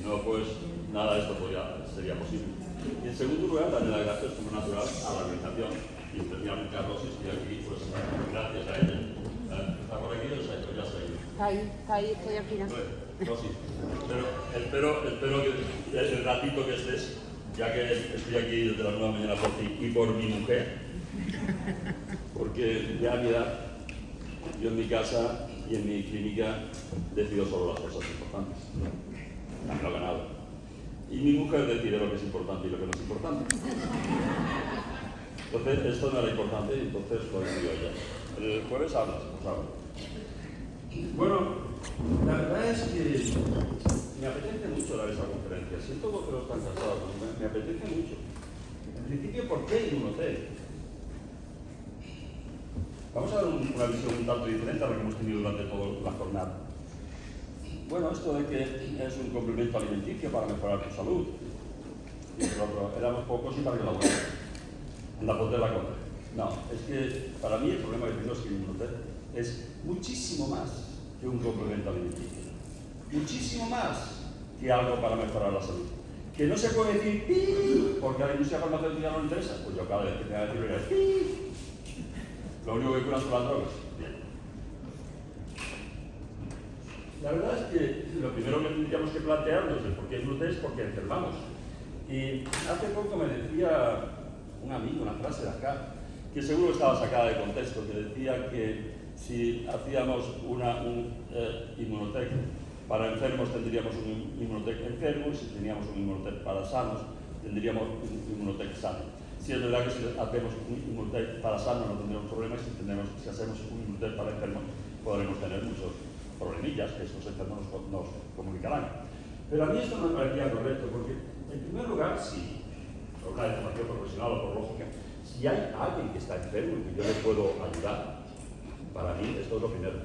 Si no, pues nada de esto sería posible. Y en segundo lugar, darle las gracias como natural a la organización y especialmente a Rosy, estoy aquí, pues gracias a ella. ¿Está por aquí o ya se ha ido? Está ahí, estoy al final. Rosy, espero que el ratito que estés, ya que estoy aquí desde las 9 de la mañana por ti y por mi mujer, porque ya a mi edad, yo en mi casa y en mi clínica decido solo las cosas importantes. Me lo he ganado. Y mi mujer decide lo que es importante y lo que no es importante. Entonces, esto no era importante y entonces lo decidió ella. El jueves hablas, pues habla. Bueno, la verdad es que me apetece mucho dar esa conferencia. Siento que no están cansados, me apetece mucho. En principio, ¿por qué Inmunotech? Vamos a dar una visión un tanto diferente a la que hemos tenido durante toda la jornada. Bueno, esto de que es un complemento alimenticio para mejorar tu salud. Y por otro, éramos pocos y para que la buena. La poder la contra. No, es que para mí el problema que tengo es que Inmunotech es muchísimo más que un complemento alimenticio. Muchísimo más que algo para mejorar la salud. Que no se puede decir ¡pi! Porque a la industria farmacéutica no le interesa. Pues yo cada vez que tenga que decir ¡pi! Lo único que curan son las drogas. Bien. La verdad es que lo primero que tendríamos que plantearnos es por qué Inmunotech es porque enfermamos. Y hace poco me decía un amigo una frase de acá, que seguro estaba sacada de contexto, que decía que si hacíamos un Inmunotech para enfermos tendríamos un Inmunotech enfermo, y si teníamos un Inmunotech para sanos tendríamos un Inmunotech sano. Si es verdad que si hacemos un Inmunotech para sanos no tendremos problemas, si hacemos un Inmunotech para enfermos podremos tener muchos problemillas que estos enfermos nos comunicarán. Pero a mí esto no me parecía correcto, porque en primer lugar, si por una información profesional o por lógica, si hay alguien que está enfermo y que yo le puedo ayudar, para mí esto es lo primero.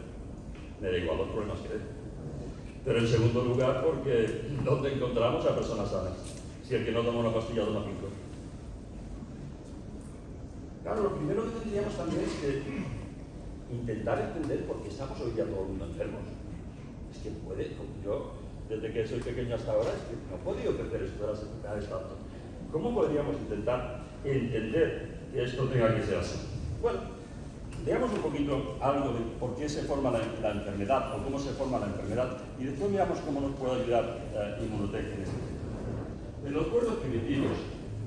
Me da igual los problemas que dé. Pero en segundo lugar, porque ¿dónde encontramos a personas sanas? Si el que no toma una pastilla toma 5. Claro, lo primero que tendríamos también es que intentar entender por qué estamos hoy día todo el mundo enfermos. Es que puede, yo desde que soy pequeño hasta ahora, es que no he podido crecer esto de las enfermedades tanto. ¿Cómo podríamos intentar entender que esto tenga que ser así? Bueno, veamos un poquito algo de por qué se forma la enfermedad o cómo se forma la enfermedad y después veamos cómo nos puede ayudar Inmunotech en este tema. En los pueblos primitivos,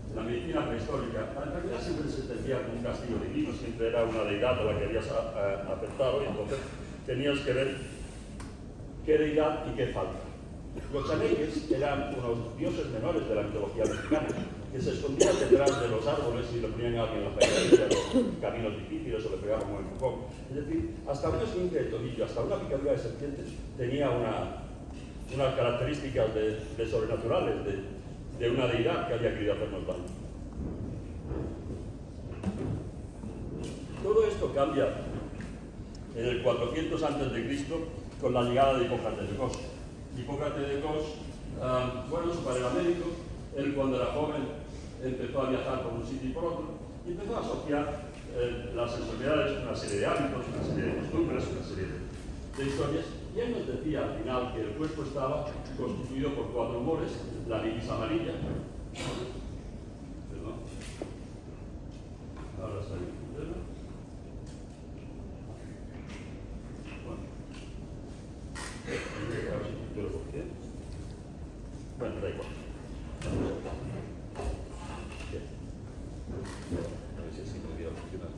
en la medicina prehistórica, la enfermedad siempre se entendía como un castigo divino, siempre era una deidad a la que habías afectado y entonces tenías que ver qué deidad y qué falta. Los chaneques eran unos dioses menores de la mitología mexicana, que se escondían detrás de los árboles y le ponían a alguien en la pegadilla, los caminos difíciles o le pegaban con el empujón. Es decir, hasta un esguince de tobillo, hasta una picadura de serpiente tenía unas características de sobrenaturales, de una deidad que había querido hacernos daño. Todo esto cambia en el 400 a.C. con la llegada de Hipócrates de Cos. Hipócrates de Cos, bueno, su padre era médico, él cuando era joven empezó a viajar por un sitio y por otro y empezó a asociar las enfermedades con una serie de hábitos, una serie de costumbres, una serie de historias, y él nos decía al final que el cuerpo estaba constituido por 4 humores: la bilis amarilla, perdón, ahora está ahí. Bueno, da igual. Bien. A ver si así podría funcionar.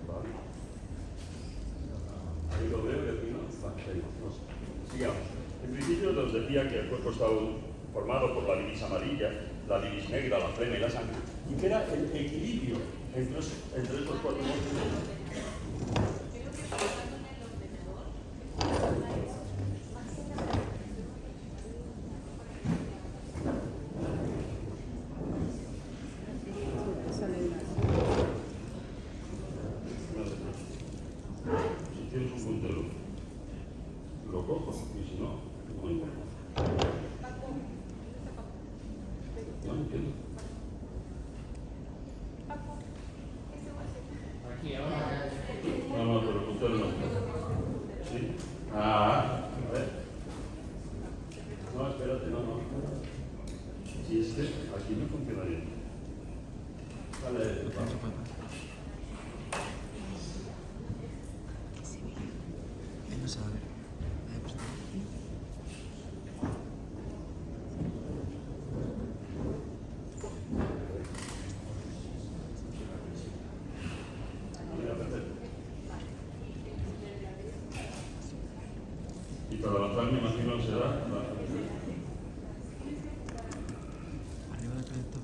Vale. Ahí lo veo y aquí no. Vale, sigamos. En principio nos decía que el cuerpo estaba formado por la bilis amarilla, la bilis negra, la flema y la sangre, y que era el equilibrio entre estos 4 mundos. Si tienes un puntero, lo cojo, y si no, no importa. No entiendo. No, pero usted no. ¿Sí? Ah, a ver. No, espérate, no. Si es que aquí no funciona bien. Vale, No sabe. Y para avanzar me imagino será Arriba del proyecto.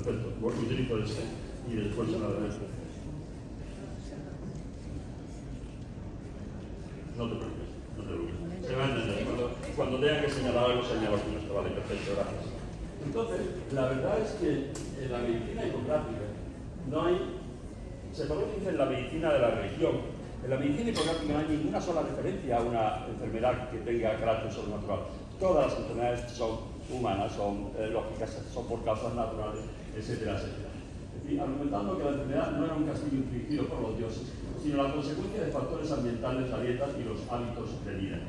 perfecto. Utilizo este y después se la daré. No te preocupes. Se va a entender. Cuando tenga que señalar algo, señalo con esto. Vale, perfecto, gracias. Entonces, la verdad es que en la medicina hipocrática no hay, se conoce en la medicina de la religión. En la medicina hipocrática no hay ninguna sola referencia a una enfermedad que tenga carácter sobrenatural. Todas las enfermedades son humanas, son lógicas, son por causas naturales, etcétera, etcétera. Es decir, argumentando que la enfermedad no era un castigo infligido por los dioses, sino la consecuencia de factores ambientales, la dieta y los hábitos de vida.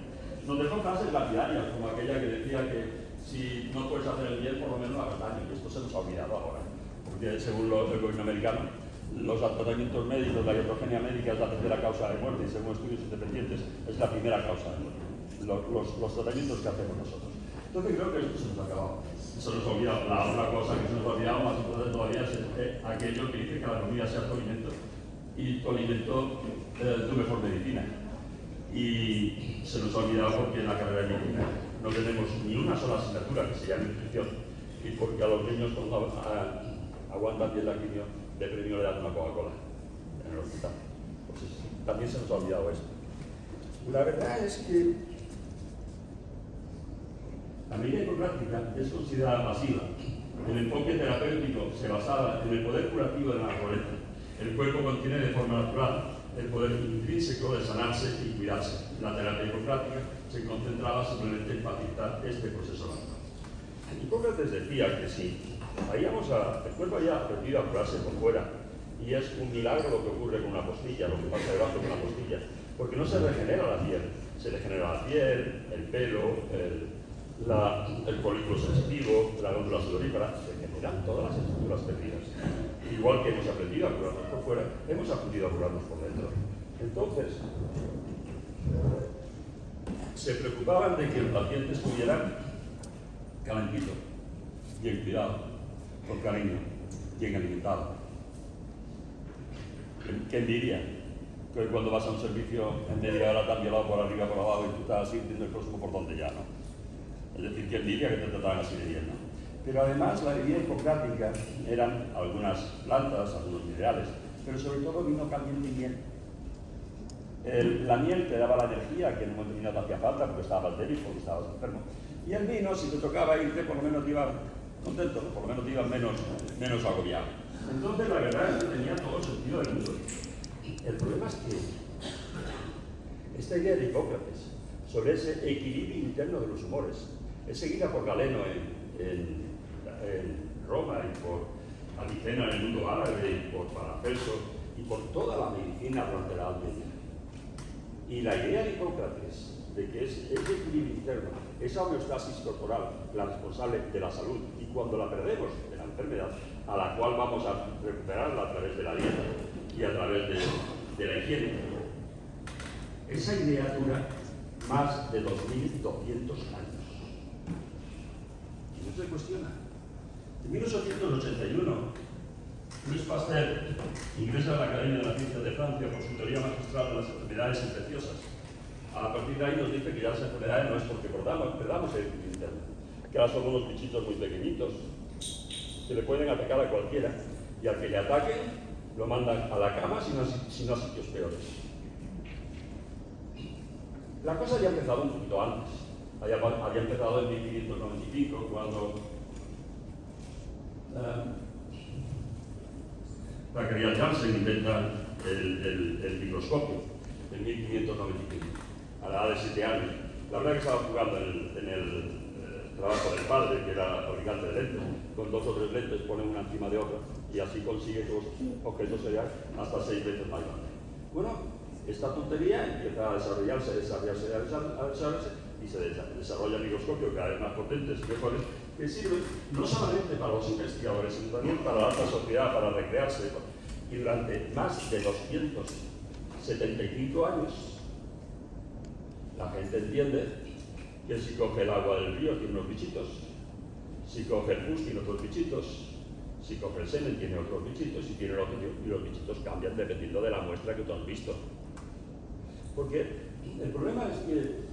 Nos dejó frases lapidarias, como aquella que decía que si no puedes hacer el bien, por lo menos hagas daño, y esto se nos ha olvidado ahora, porque según el gobierno americano, los tratamientos médicos, la iatrogenia médica es la tercera causa de muerte y según estudios independientes es la primera causa de muerte, los tratamientos que hacemos nosotros. Entonces creo que esto se nos ha acabado. Se nos ha olvidado. La otra cosa que se nos ha olvidado más importante todavía es aquello que dice que la comida sea tu alimento y tu alimento tu mejor medicina. Y se nos ha olvidado porque en la carrera de medicina no tenemos ni una sola asignatura que se llame nutrición y porque a los niños cuando aguantan bien la quimio de premio le dan una Coca-Cola en el hospital. Pues también se nos ha olvidado esto. La verdad es que la medicina hipocrática es considerada pasiva. El enfoque terapéutico se basaba en el poder curativo de la naturaleza. El cuerpo contiene de forma natural el poder intrínseco de sanarse y cuidarse. La terapia hipocrática se concentraba simplemente en facilitar este proceso natural. Hipócrates decía que si el cuerpo haya aprendido a curarse por fuera, y es un milagro lo que ocurre con una postilla, lo que pasa debajo de una postilla, porque no se regenera la piel, se regenera la piel, el pelo, el folículo sensitivo, la glándula sudorípara, se generan todas las estructuras perdidas. Igual que hemos aprendido a curarnos por fuera, hemos aprendido a curarnos por dentro. Entonces, se preocupaban de que el paciente estuviera calentito, bien cuidado, con cariño, bien alimentado. ¿Qué envidia? Que cuando vas a un servicio en media hora te han violado por arriba, por abajo y tú estás sintiendo el próximo por donde ya, ¿no? Es decir, que envidia que te trataban así de bien, ¿no? Pero además la bebida hipocrática eran algunas plantas, algunos minerales, pero sobre todo vino caliente y miel. La miel te daba la energía que en un momento determinado te hacía falta porque estabas altérico, porque estabas enfermo. Y el vino, si te tocaba irte, por lo menos te ibas contento, ¿no? Por lo menos te ibas menos agobiado. Entonces la verdad es que tenía todo el sentido del mundo. El problema es que esta idea de Hipócrates sobre ese equilibrio interno de los humores es seguida por Galeno en Roma y por Avicena en el mundo árabe y por Paracelso y por toda la medicina durante la Edad Media. Y la idea de Hipócrates de que es ese equilibrio interno, esa homeostasis corporal, la responsable de la salud, y cuando la perdemos de la enfermedad, a la cual vamos a recuperarla a través de la dieta y a través de la higiene, esa idea dura más de 2.200 años. Y no se cuestiona. En 1881, Louis Pasteur ingresa a la Academia de las Ciencias de Francia por su teoría magistral de las enfermedades infecciosas. A partir de ahí nos dice que ya las enfermedades no es porque perdamos el equilibrio interno, que ahora somos unos bichitos muy pequeñitos que le pueden atacar a cualquiera y al que le ataquen lo mandan a la cama, sino a sitios peores. La cosa había empezado un poquito antes. Había empezado en 1595, cuando Zacharias Janssen inventa el microscopio en 1595, a la edad de 7 años. La verdad que estaba jugando en el trabajo del padre, que era fabricante de lentes. Con 2 o 3 lentes pone una encima de otra y así consigue que los objetos sean hasta 6 veces más grandes. Bueno, esta tontería empieza a desarrollarse y se desarrolla microscopios cada vez más potentes y mejores que sirven no solamente para los investigadores, sino también para la alta sociedad, para recrearse. Y durante más de 275 años, la gente entiende que si coge el agua del río tiene unos bichitos, si coge el pus tiene otros bichitos, si coge el semen tiene otros bichitos, y tiene otros, y los bichitos cambian dependiendo de la muestra que tú has visto. Porque el problema es que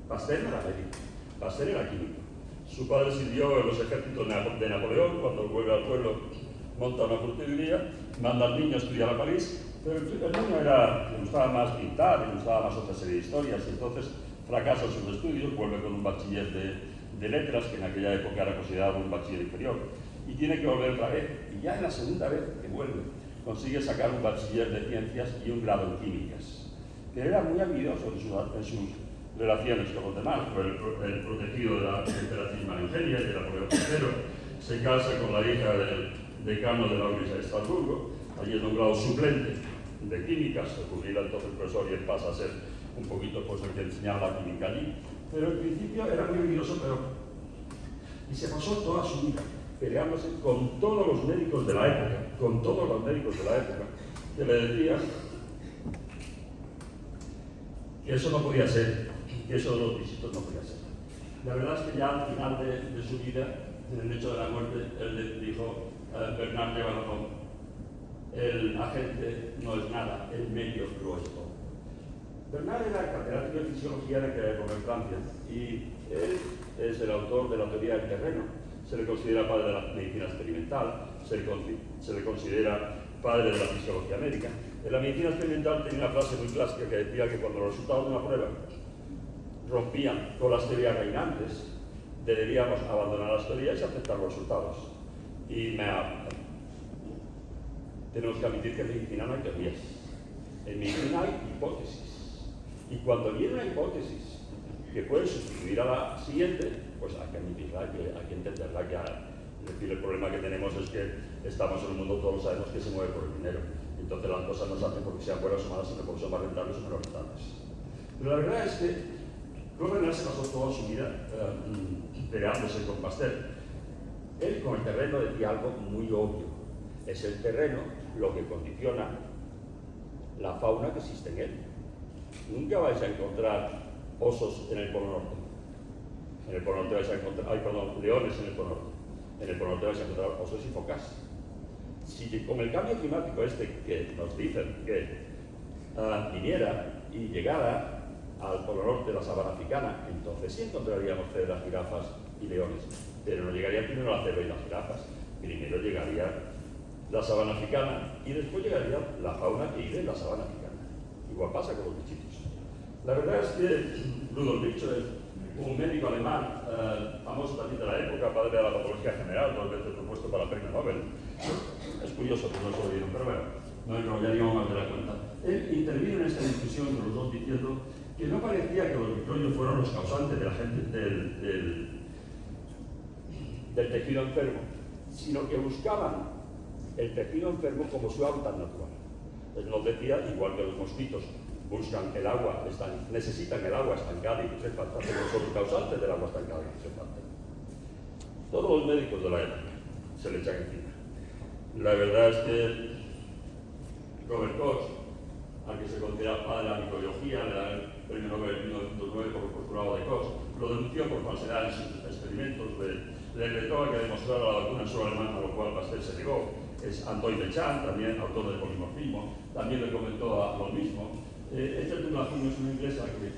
Pasteur no era médico, Pasteur era químico. Su padre sirvió en los ejércitos de Napoleón. Cuando vuelve al pueblo monta una curtiduría, manda al niño a estudiar a París, pero el niño le gustaba más pintar, le gustaba más otra serie de historias, y entonces fracasa en sus estudios, vuelve con un bachiller de letras, que en aquella época era considerado un bachiller inferior, y tiene que volver otra vez, y ya en la segunda vez que vuelve, consigue sacar un bachiller de ciencias y un grado en químicas, que era muy habilidoso en sus relaciones con los demás. Fue el protegido de la emperatriz María Eugenia y de Napoleón III, se casa con la hija del decano de la Universidad de Estrasburgo, allí es nombrado suplente de químicas, se jubila entonces el profesor y él pasa a ser un poquito pues el que enseñaba la química allí, pero al principio era muy habilidoso, y se pasó toda su vida peleándose con todos los médicos de la época, que le decían que eso no podía ser, que eso de los bichitos no podía ser. La verdad es que ya al final de su vida, en el hecho de la muerte, él le dijo, Bernard lleva razón, el agente no es nada, el medio lo es todo. Bernard era catedrático de fisiología en aquella época en Francia, y él es el autor de la teoría del terreno. Se le considera padre de la medicina experimental, se le considera padre de la fisiología médica. En la medicina experimental tenía una frase muy clásica que decía que cuando los resultados de una prueba rompían con las teorías reinantes, deberíamos abandonar las teorías y aceptar los resultados. Y tenemos que admitir que en medicina no hay teorías. En medicina hay hipótesis. Y cuando viene una hipótesis que puede sustituir a la siguiente, pues hay que admitirla, hay que entenderla. Es decir, el problema que tenemos es que estamos en un mundo, todos sabemos que se mueve por el dinero. Entonces las cosas no se hacen porque sean buenas o malas, sino porque son más rentables o menos rentables. Pero la verdad es que Claude Bernard se pasó toda su vida peleándose con Pasteur. Él con el terreno decía algo muy obvio. Es el terreno lo que condiciona la fauna que existe en él. Nunca vais a encontrar osos en el Polo Norte. En el Polo Norte vais a encontrar, leones en el Polo Norte. En el Polo Norte vais a encontrar osos y focas. Si con el cambio climático que nos dicen que viniera y llegara al Polo Norte la sabana africana, entonces sí encontraríamos cebras, jirafas y leones. Pero no llegaría primero la cebra y las jirafas. Primero llegaría la sabana africana y después llegaría la fauna que vive en la sabana africana. Igual pasa con los bichitos. La verdad es que Rudolf Virchow, un médico alemán, famoso también de la época, padre de la patología general, 2 veces propuesto para el premio Nobel. Es curioso que no se lo dieron, pero bueno, no enrollaríamos más de la cuenta. Él intervino en esta discusión de los dos diciendo que no parecía que los microbios fueron los causantes de la gente del tejido enfermo, sino que buscaban el tejido enfermo como su hábitat natural. Él nos decía, igual que los mosquitos buscan el agua, necesitan el agua estancada y putrefacta, pero son los causantes del agua estancada y putrefacta. Todos los médicos de la época se le echan encima. La verdad es que Robert Koch, al que se considera padre de la microbiología, le da el premio Nobel en 1909 por el postulado de Koch, lo denunció por falsedad en sus experimentos, le retó a que demostrara la vacuna en suelo alemán, a lo cual Pasteur se negó. Es Antoine Béchamp, también autor del polimorfismo, también le comentó lo mismo. Esta tecnología es una inglesa que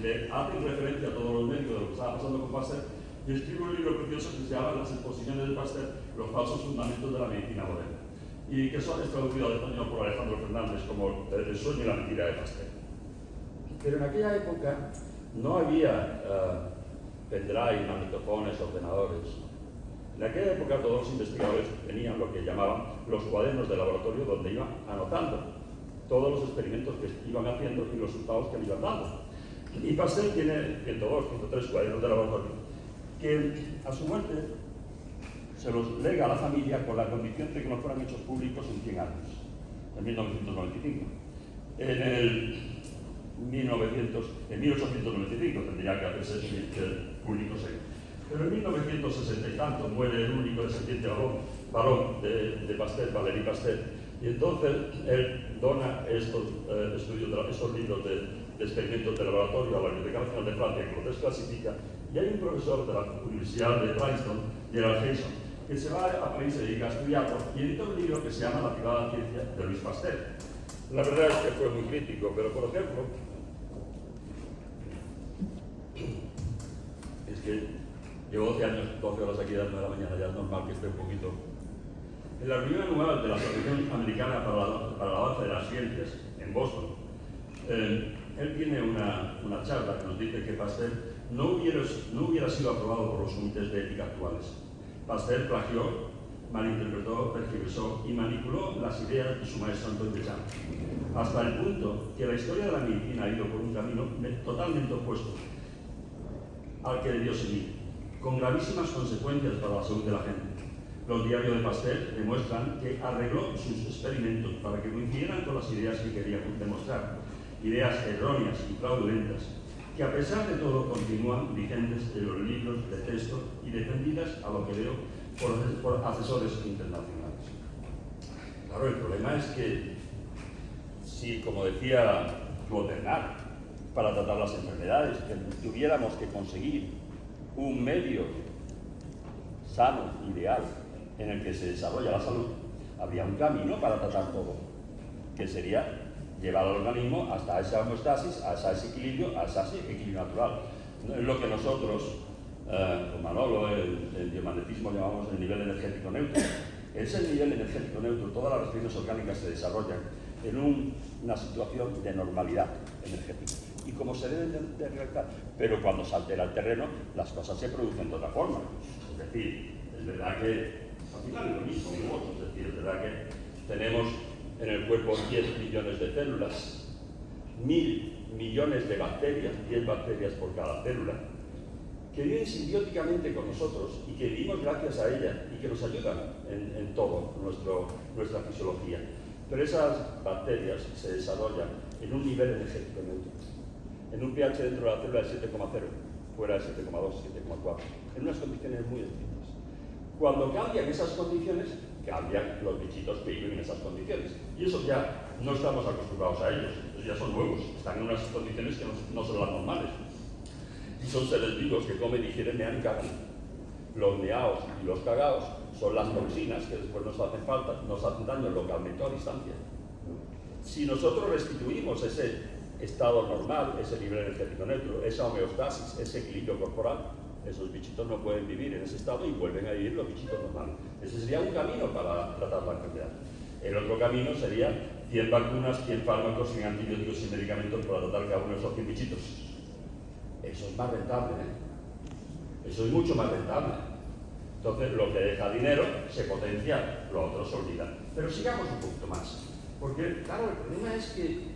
le hace referencia a todos los médicos de lo que estaba pasando con Pasteur y escribe un libro precioso que se llama Las exposiciones de Pasteur, los falsos fundamentos de la medicina moderna, y que son traducido al español por Alejandro Fernández como El sueño y la mentira de Pasteur. Pero en aquella época no había pendrive, magnetofones, ordenadores. En aquella época todos los investigadores tenían lo que llamaban los cuadernos de laboratorio, donde iban anotando todos los experimentos que iban haciendo y los resultados que le iban dando. Y Pasteur tiene 102, 103 cuadernos de laboratorio, que a su muerte se los lega a la familia con la condición de que no fueran hechos públicos en 100 años, en 1995. En 1895 tendría que hacerse público serio. Pero en 1960 y tanto muere el único descendiente varón de Pasteur, Valéry Pasteur, y entonces él dona estos libros de experimentos de laboratorio a la Biblioteca Nacional de Francia, que los desclasifica, y hay un profesor de la Universidad de Princeton, Gerald Hayson, que se va a París y se dedica a estudiarlo, y edita un libro que se llama La privada ciencia de Louis Pasteur. La verdad es que fue muy crítico, pero por ejemplo, es que llevo 12 años, 12 horas aquí a las 9 de la mañana, ya es normal que esté un poquito. En la reunión anual de la Asociación Americana para el Avance de las Ciencias, en Boston, él tiene una charla que nos dice que Pasteur no hubiera sido aprobado por los comités de ética actuales. Pasteur plagió, malinterpretó, tergiversó y manipuló las ideas de su maestro Antoine Béchamp, hasta el punto que la historia de la medicina ha ido por un camino totalmente opuesto al que debió seguir, con gravísimas consecuencias para la salud de la gente. Los diarios de Pasteur demuestran que arregló sus experimentos para que coincidieran con las ideas que quería demostrar, ideas erróneas y fraudulentas, que a pesar de todo continúan vigentes en los libros de texto y defendidas a lo que veo por asesores internacionales. Claro, el problema es que si, como decía Bernard, para tratar las enfermedades, que tuviéramos que conseguir un medio sano, ideal, en el que se desarrolla la salud, habría un camino para tratar todo, que sería llevar al organismo hasta esa homeostasis, hasta ese equilibrio natural. No es lo que nosotros, con Manolo, el biomagnetismo llamamos el nivel energético neutro. Es el nivel energético neutro, todas las reacciones orgánicas se desarrollan en una situación de normalidad energética. Y como se deben de realizar, pero cuando se altera el terreno, las cosas se producen de otra forma. Es decir, es verdad que al final es lo mismo, es decir, es verdad que tenemos en el cuerpo 10 millones de células, 1000 millones de bacterias, 10 bacterias por cada célula, que viven simbióticamente con nosotros y que vivimos gracias a ellas y que nos ayudan en todo nuestra fisiología. Pero esas bacterias se desarrollan en un nivel energético neutro, en un pH dentro de la célula de 7,0, fuera de 7,2, 7,4, en unas condiciones muy distintas. Cuando cambian esas condiciones, cambian los bichitos que viven en esas condiciones. Y esos ya no estamos acostumbrados a ellos, esos ya son nuevos, están en unas condiciones que no son las normales. Y son seres vivos que comen, digieren, mean y cagan. Los meaos y los cagaos son las toxinas que después nos hacen falta, nos hacen daño localmente o a distancia. Si nosotros restituimos ese estado normal, ese nivel energético neutro, esa homeostasis, ese equilibrio corporal, esos bichitos no pueden vivir en ese estado y vuelven a vivir los bichitos normales. Ese sería un camino para tratar la enfermedad. El otro camino sería 100 vacunas, 100 fármacos, 100 antibióticos y medicamentos para tratar cada uno de esos 100 bichitos. Eso es más rentable, ¿eh? Eso es mucho más rentable. Entonces, lo que deja dinero se potencia, lo otro se olvida. Pero sigamos un poquito más. Porque, claro, el problema es que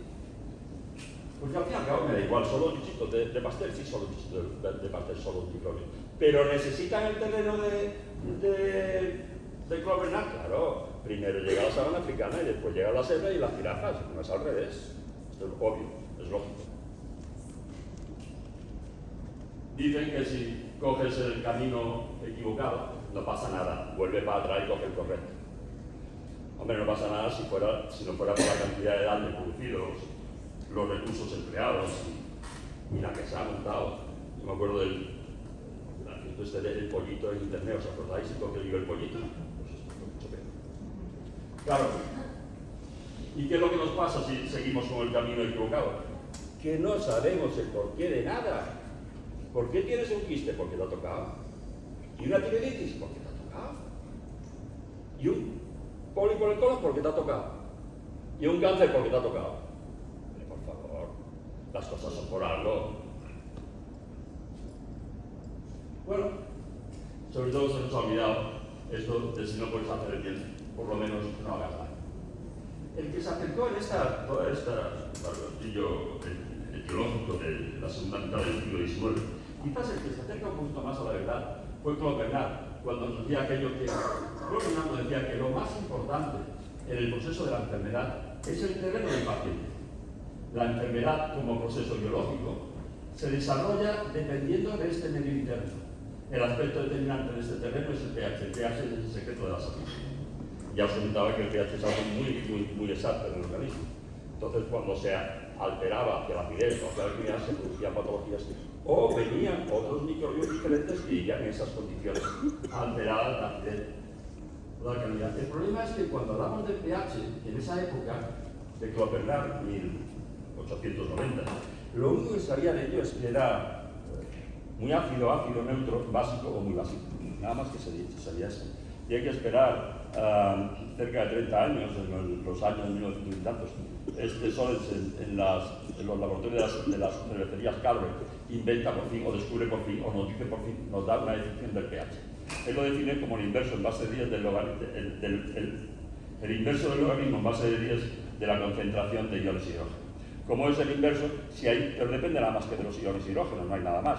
porque al fin y al cabo me da igual, son los bichitos de Pasteur, sí son los bichitos de Pasteur, son los microbios. Pero necesitan el terreno de Clover-Nut, claro. Primero llega la sabana africana y después llega la selva y las jirafas, no es al revés. Esto es obvio, es lógico. Dicen que si coges el camino equivocado, no pasa nada, vuelve para atrás y coge el correcto. Hombre, no pasa nada si no fuera por la cantidad de daño producido, los recursos empleados y la que se ha montado. Yo me acuerdo del pollito en internet, ¿os acordáis? ¿Y por qué digo el pollito? Pues esto fue mucho peor. Claro. ¿Y qué es lo que nos pasa si seguimos con el camino equivocado? Que no sabemos el porqué de nada. ¿Por qué tienes un quiste? Porque te ha tocado. ¿Y una tiroiditis? Porque te ha tocado. ¿Y un pólipo en el colon? Porque te ha tocado. ¿Y un cáncer? Porque te ha tocado. Las cosas son por algo. Bueno, sobre todo se nos ha olvidado esto de si no puedes hacer el bien, por lo menos no hagas nada. El que se acercó en todo este desarrollo etiológico de la segunda mitad del siglo XIX Quizás el que se acerca un poquito más a la verdad fue Claude Bernard, cuando nos decía aquello que, Claude Bernard nos decía que lo más importante en el proceso de la enfermedad es el terreno del paciente. La enfermedad como proceso biológico se desarrolla dependiendo de este medio interno. El aspecto determinante de este terreno es el pH. El pH es el secreto de la salud. Ya os comentaba que el pH es algo muy exacto en el organismo. Entonces, cuando se alteraba hacia la acidez o hacia la alcalinidad, se producían patologías o venían otros microbios diferentes que vivían en esas condiciones alteradas de acidez o de alcalinidad. El problema es que cuando hablamos del pH, en esa época de Claude Bernard, 1890, lo único que sabía de ello es que era muy ácido, neutro, básico o muy básico. Nada más que se sabía eso. Y hay que esperar cerca de 30 años, en los años 1900 y tantos, Solens en los laboratorios de las cervecerías Carver inventa por fin, o descubre por fin, o nos dice por fin, nos da una definición del pH. Él lo define como el inverso en base de 10 del logaritmo, el inverso del logaritmo en base de 10 de la concentración de iones hidrógeno. Como es el inverso, pero depende nada más que de los iones hidrógeno, no hay nada más.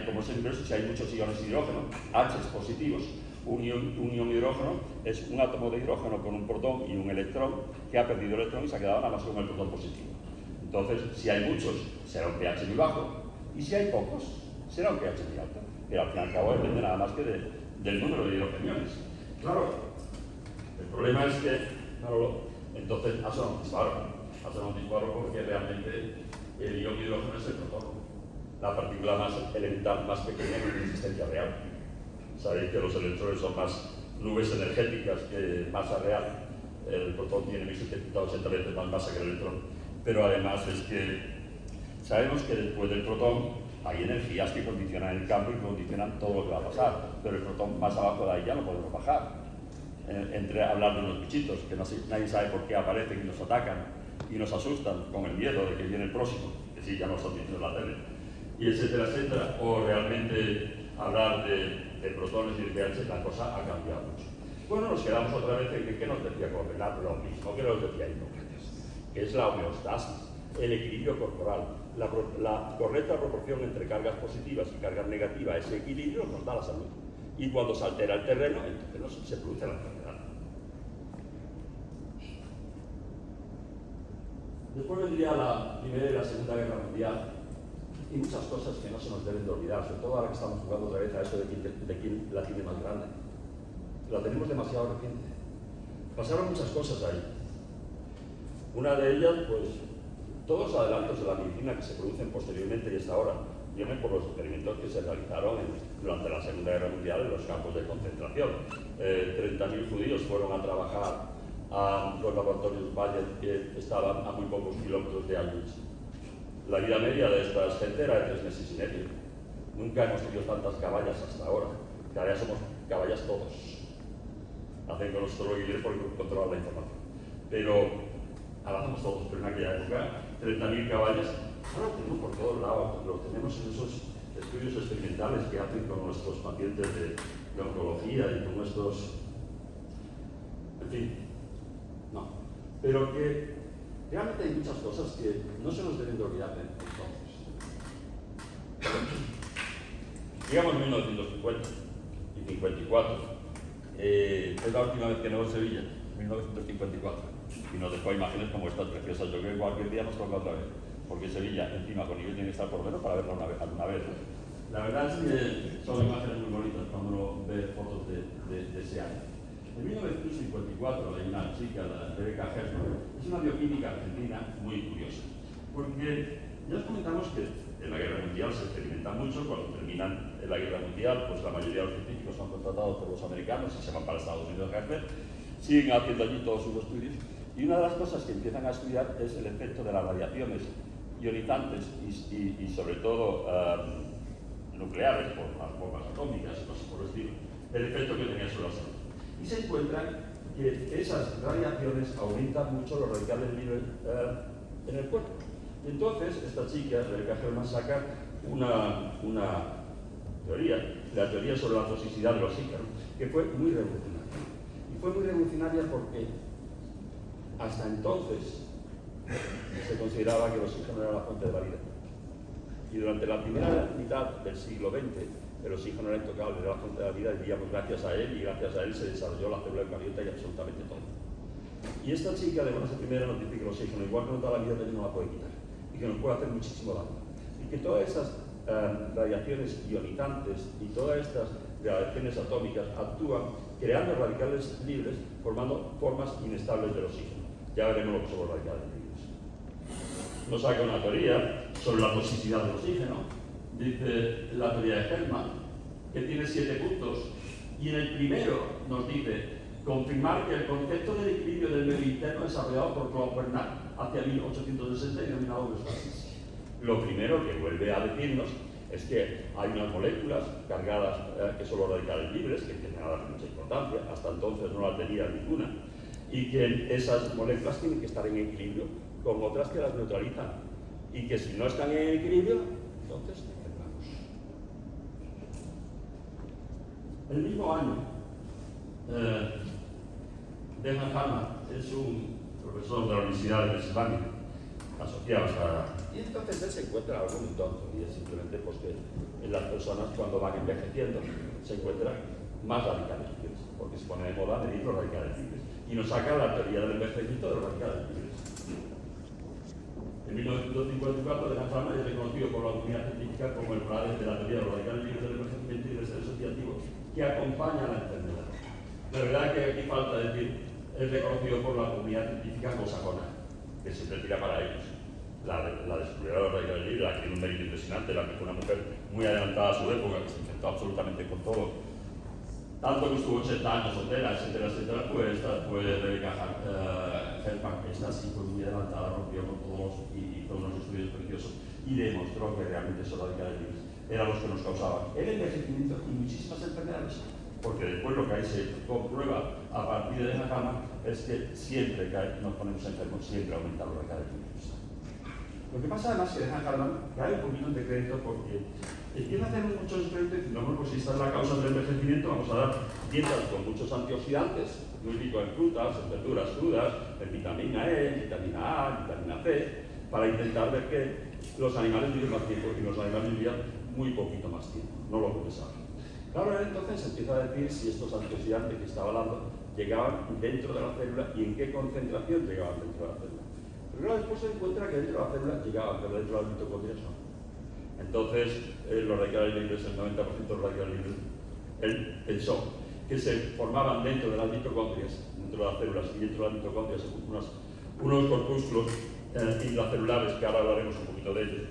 Como es el inverso, si hay muchos iones hidrógeno, H positivos, un ion hidrógeno es un átomo de hidrógeno con un protón y un electrón que ha perdido el electrón y se ha quedado nada más con el protón positivo. Entonces, si hay muchos, será un pH muy bajo, y si hay pocos, será un pH muy alto. Pero al fin y al cabo depende nada más que del número de hidrogeniones. Claro, el problema es que, entonces ha sonado un disparo porque realmente el ion hidrógeno es el protón, la partícula más elemental, más pequeña que tiene existencia real. Sabéis que los electrones son más nubes energéticas que masa real. El protón tiene 1780 veces más masa que el electrón. Pero además es que sabemos que después del protón hay energías que condicionan el campo y condicionan todo lo que va a pasar. Pero el protón más abajo de ahí ya no podemos bajar. Entre hablar de unos bichitos que nadie sabe por qué aparecen y nos atacan y nos asustan con el miedo de que viene el próximo, que sí, ya nos han dicho en la tele, y etcétera, etcétera, o realmente hablar de protones y de pH, la cosa ha cambiado mucho. Bueno, nos quedamos otra vez en que nos decía Claude Bernard, lo mismo que nos decía Hipócrates, que es la homeostasis, el equilibrio corporal, la correcta proporción entre cargas positivas y cargas negativas. Ese equilibrio nos da la salud. Y cuando se altera el terreno, entonces se produce la enfermedad. Después vendría la Primera y la Segunda Guerra Mundial, y muchas cosas que no se nos deben de olvidar, sobre todo ahora que estamos jugando otra vez a eso de quién la tiene más grande. La tenemos demasiado reciente. Pasaron muchas cosas ahí. Una de ellas, pues, todos los adelantos de la medicina que se producen posteriormente y hasta ahora vienen por los experimentos que se realizaron durante la Segunda Guerra Mundial en los campos de concentración. 30.000 judíos fueron a trabajar a los laboratorios Bayer que estaban a muy pocos kilómetros de Auschwitz. La vida media de esta gente era de 3 meses y medio. Nunca hemos tenido tantas caballas hasta ahora, que ahora ya somos caballas todos. Hacen con nosotros lo que quieren porque controlan la información. Pero ahora hacemos todos, pero en aquella época 30.000 caballas, ahora lo tenemos por todos lados, lo tenemos en esos estudios experimentales que hacen con nuestros pacientes de oncología y con nuestros... En fin, no. Pero que realmente hay muchas cosas que no se nos deben de olvidar de entonces. Llegamos en 1950 y 54. Es la última vez que no en Sevilla, 1954. Y nos dejó imágenes como estas preciosas. Yo creo que cualquier día nos toca otra vez. Porque Sevilla, encima, con nivel tiene que estar por lo menos para verla alguna vez. La verdad es que son imágenes muy bonitas cuando uno ve fotos de ese año. En 1954 hay una chica, la Rebecca Hersman, es una bioquímica argentina muy curiosa, porque ya os comentamos que en la guerra mundial se experimenta mucho. Cuando terminan la guerra mundial, pues la mayoría de los científicos son contratados por los americanos y se van para Estados Unidos a ejercer, siguen haciendo allí todos sus estudios, y una de las cosas que empiezan a estudiar es el efecto de las radiaciones ionizantes y sobre todo nucleares, por las bombas atómicas y cosas por el estilo, el efecto que tenía sobre la salud. Y se encuentran que esas radiaciones aumentan mucho los radicales libres en el cuerpo. Entonces, esta chica, Rebecca Hersman, saca una teoría, la teoría sobre la toxicidad del oxígeno, que fue muy revolucionaria. Y fue muy revolucionaria porque hasta entonces se consideraba que el oxígeno era la fuente de la vida. Y durante la primera mitad del siglo XX, el oxígeno era intocable, era la fuente de la vida, y vivíamos gracias a él, y gracias a él se desarrolló la célula eucariota y absolutamente todo. Y esta chica de buenas a primera nos dice que el oxígeno, igual que no toda la vida, no la puede quitar, y que nos puede hacer muchísimo daño. Y que todas esas radiaciones ionizantes y todas estas radiaciones atómicas actúan creando radicales libres, formando formas inestables del oxígeno. Ya veremos lo que son los radicales libres. Nos saca una teoría sobre la toxicidad del oxígeno. Dice la teoría de Hermann, que tiene 7 puntos, y en el primero nos dice confirmar que el concepto del equilibrio del medio interno desarrollado por Claude Bernard hacia 1860 y denominado homeostasis. Lo primero que vuelve a decirnos es que hay unas moléculas cargadas que son los radicales libres, que tienen ahora mucha importancia, hasta entonces no la tenía ninguna, y que esas moléculas tienen que estar en equilibrio con otras que las neutralizan, y que si no están en equilibrio, entonces enfermamos. El mismo año, Denham Harman es un profesor de la Universidad de Pensilvania, asociados a... Y entonces él se encuentra algo muy tonto, y es simplemente pues, que en las personas cuando van envejeciendo se encuentran más radicales libres, porque se pone de moda medir los radicales libres, y nos saca la teoría del envejecimiento de los radicales libres. En 1954, Denham Harman es reconocido por la comunidad científica como el padre de la teoría de los radicales libres del envejecimiento y del estrés oxidativo que acompaña a la enfermedad. La verdad es que aquí falta decir, es reconocido por la comunidad científica anglosajona, que siempre tira para ellos. La descubridora de los radicales libres, la que tiene un mérito impresionante, la que fue una mujer muy adelantada a su época, que se inventó absolutamente con todo. Tanto que estuvo 80 años soltera, etcétera, etcétera, pues esta fue Rebecca Hermann, que esta sí fue muy adelantada, rompió con todos y hizo unos estudios preciosos y demostró que realmente esos radicales libres eran los que nos causaban el envejecimiento y muchísimas enfermedades. Porque después lo que ahí se comprueba a partir de la cama es que siempre que nos ponemos enfermos, siempre aumentan los radicales libres. Lo que pasa además es que dejan Harman cae un poquito de crédito porque empieza a hacer muchos experimentos diciendo, bueno, pues si esta es la causa del envejecimiento, vamos a dar dietas con muchos antioxidantes, muy ricos en frutas, en verduras crudas, en vitamina E, vitamina A, vitamina C, para intentar ver que los animales viven más tiempo y los animales vivían muy poquito más tiempo, no lo pensaban. Claro, entonces se empieza a decir si estos antioxidantes que estaba hablando llegaban dentro de la célula y en qué concentración llegaban dentro de la célula. Pero después se encuentra que dentro de la célula llegaban, pero dentro de las mitocondrias no. Entonces, los radicales libres, el 90% de los radicales libres, él pensó que se formaban dentro de las mitocondrias, dentro de las células y dentro de las mitocondrias unos corpúsculos intracelulares, que ahora hablaremos un poquito de ellos,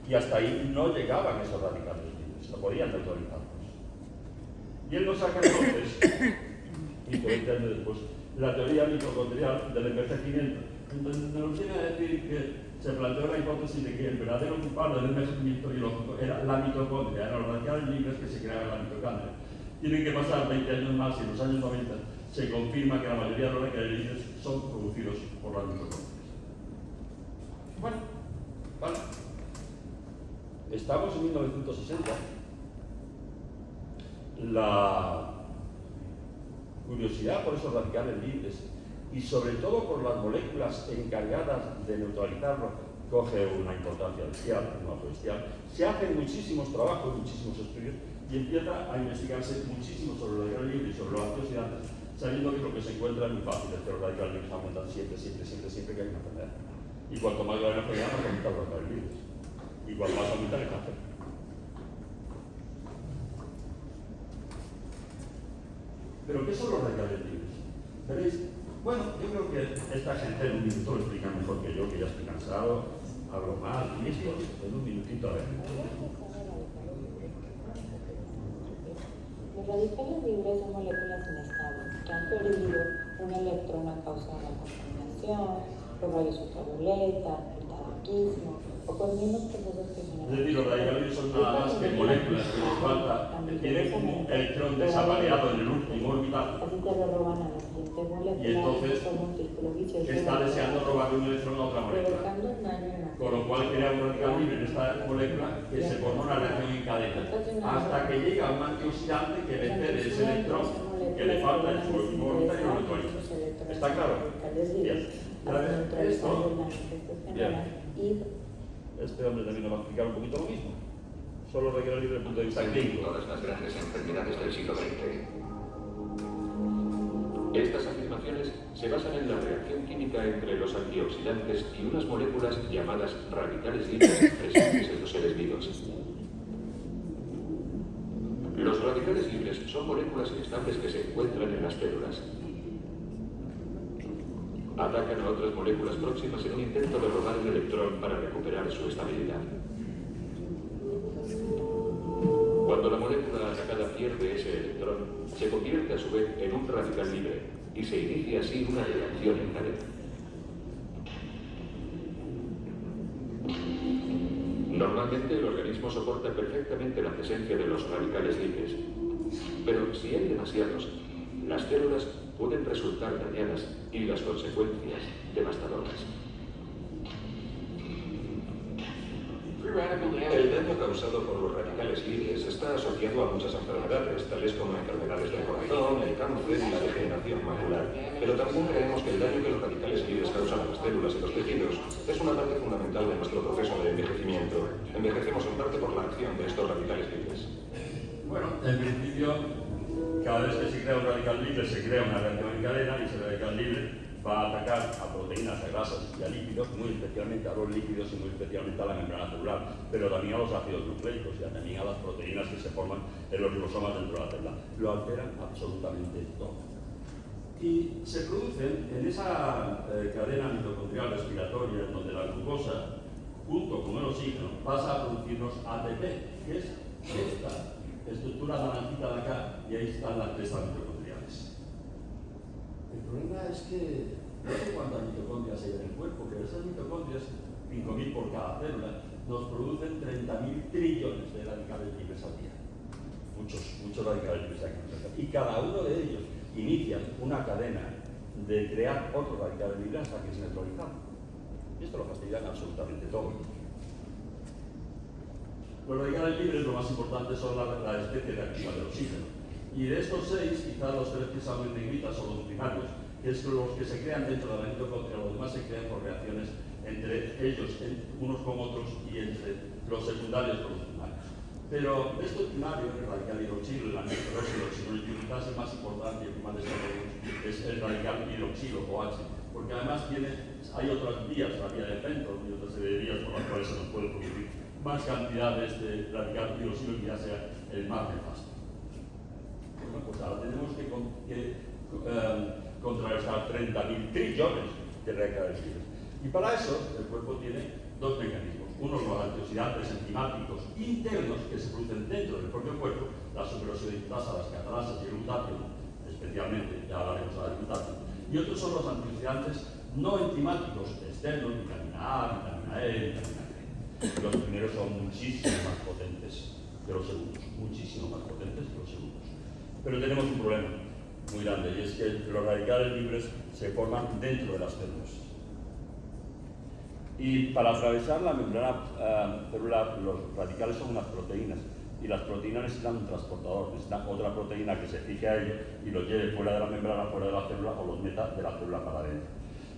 y hasta ahí no llegaban esos radicales libres, no podían neutralizarlos. Y él nos saca entonces, y 20 años después, la teoría mitocondrial del envejecimiento. Entonces nos viene a decir que se planteó la hipótesis de que el verdadero culpable del envejecimiento biológico era la mitocondria, eran los radicales libres que se creaban en la mitocondria. Tienen que pasar 20 años más y en los años 90 se confirma que la mayoría de los radicales libres son producidos por las mitocondrias. Bueno, vale. Estamos en 1960. La curiosidad por esos radicales libres y sobre todo por las moléculas encargadas de neutralizarlo coge una importancia bestial, se hacen muchísimos trabajos, muchísimos estudios y empieza a investigarse muchísimo sobre los radicales libres y sobre los antioxidantes, sabiendo que lo que se encuentra es muy fácil, es que los radicales libres aumentan siempre que hay una enfermedad. Y cuanto más grave la enfermedad, más aumentan los radicales libres. Y cuanto más aumenta el cáncer. ¿Pero qué son los radicales libres? ¿Veréis? Bueno, yo creo que esta gente en un minuto lo explica mejor que yo, que ya estoy cansado, hablo mal, y esto en un minutito a ver. Los radicales libres son moléculas inestables que han perdido un electrón a causa de la contaminación, los rayos ultravioleta, el tabaquismo o por mismos procesos que son... Es decir, los radicales libres son nada más que moléculas que les falta, que tienen un electrón desavariado en el último orbital. Así te lo roban a la siguiente molécula Y entonces como un círculo vicioso. está deseando robarle un electrón a otra molécula. Provocando un daño en la... Con lo cual crea un radical libre en esta molécula que se forma una reacción en cadena hasta que llega un antioxidante que le cede ese electrón que le falta en su último órbita y lo neutraliza. ¿Está claro? Bien. Esto, bien. este hombre también nos va a explicar un poquito lo mismo. Solo radicales libres desde el punto de vista clínico. Todas las grandes enfermedades del siglo XX. Estas afirmaciones se basan en la reacción química entre los antioxidantes y unas moléculas llamadas radicales libres presentes en los seres vivos. Los radicales libres son moléculas inestables que se encuentran en las células. Atacan a otras moléculas próximas en un intento de robar un electrón para recuperar su estabilidad. Cuando la molécula atacada pierde ese electrón, se convierte a su vez en un radical libre y se inicia así una reacción en cadena. Normalmente el organismo soporta perfectamente la presencia de los radicales libres, pero si hay demasiados, las células pueden resultar dañadas y las consecuencias devastadoras. El daño causado por los radicales libres está asociado a muchas enfermedades, tales como enfermedades del corazón, el cáncer y la degeneración macular. Pero también creemos que el daño que los radicales libres causan a las células y los tejidos es una parte fundamental de nuestro proceso de envejecimiento. Envejecemos en parte por la acción de estos radicales libres. Bueno, en principio, cada vez que se crea un radical libre, se crea una reacción en cadena y ese radical libre va a atacar a proteínas, a grasas y a lípidos, muy especialmente a los lípidos y muy especialmente a la membrana celular, pero también a los ácidos nucleicos y también a las proteínas que se forman en los ribosomas dentro de la célula. Lo alteran absolutamente todo. Y se producen en esa cadena mitocondrial respiratoria, en donde la glucosa, junto con el oxígeno, pasa a producirnos ATP, que es esta estructura naranjita de acá, y ahí están las crestas mitocondriales. El problema es que no sé cuántas mitocondrias hay en el cuerpo, pero esas mitocondrias, 5.000 por cada célula, nos producen 30.000 trillones de radicales libres al día. Muchos radicales libres aquí. Y cada uno de ellos inicia una cadena de crear otros radicales libres hasta que es neutralizado. Y esto lo fastidian absolutamente todo. Los radicales libres, lo más importante, son la especie reactiva del oxígeno. Y de estos 6, quizás los 3 que salen negritas son los primarios, que es los que se crean dentro de la mitocondria. Los demás se crean por reacciones entre ellos, unos con otros, y entre los secundarios con los primarios. Pero de estos primarios, el radical hidroxilo, la nitroxilo, y quizás el más importante y el que más destacamos es el radical hidroxilo, OH, porque además hay otras vías, la vía de Fenton y otras serie de vías por las cuales se nos puede producir más cantidad de este radical hidroxilo que ya sea el más nefasto. Bueno, pues ahora tenemos que contrarrestar 30.000 trillones de radicales libres. Y para eso el cuerpo tiene dos mecanismos. Uno, los antioxidantes enzimáticos internos que se producen dentro del propio cuerpo, la superoxidasa, las catalasas y el glutatión, especialmente, ya hablaremos ahora del glutatión. Y otros son los antioxidantes no enzimáticos externos, vitamina A, vitamina E, vitamina D. Los primeros son muchísimo más potentes que los segundos, muchísimo más potentes que los segundos. Pero tenemos un problema muy grande, y es que los radicales libres se forman dentro de las células. Y para atravesar la membrana celular, los radicales son unas proteínas, y las proteínas necesitan un transportador, necesitan otra proteína que se fije a ello y los lleve fuera de la membrana, fuera de la célula, o los meta de la célula para adentro.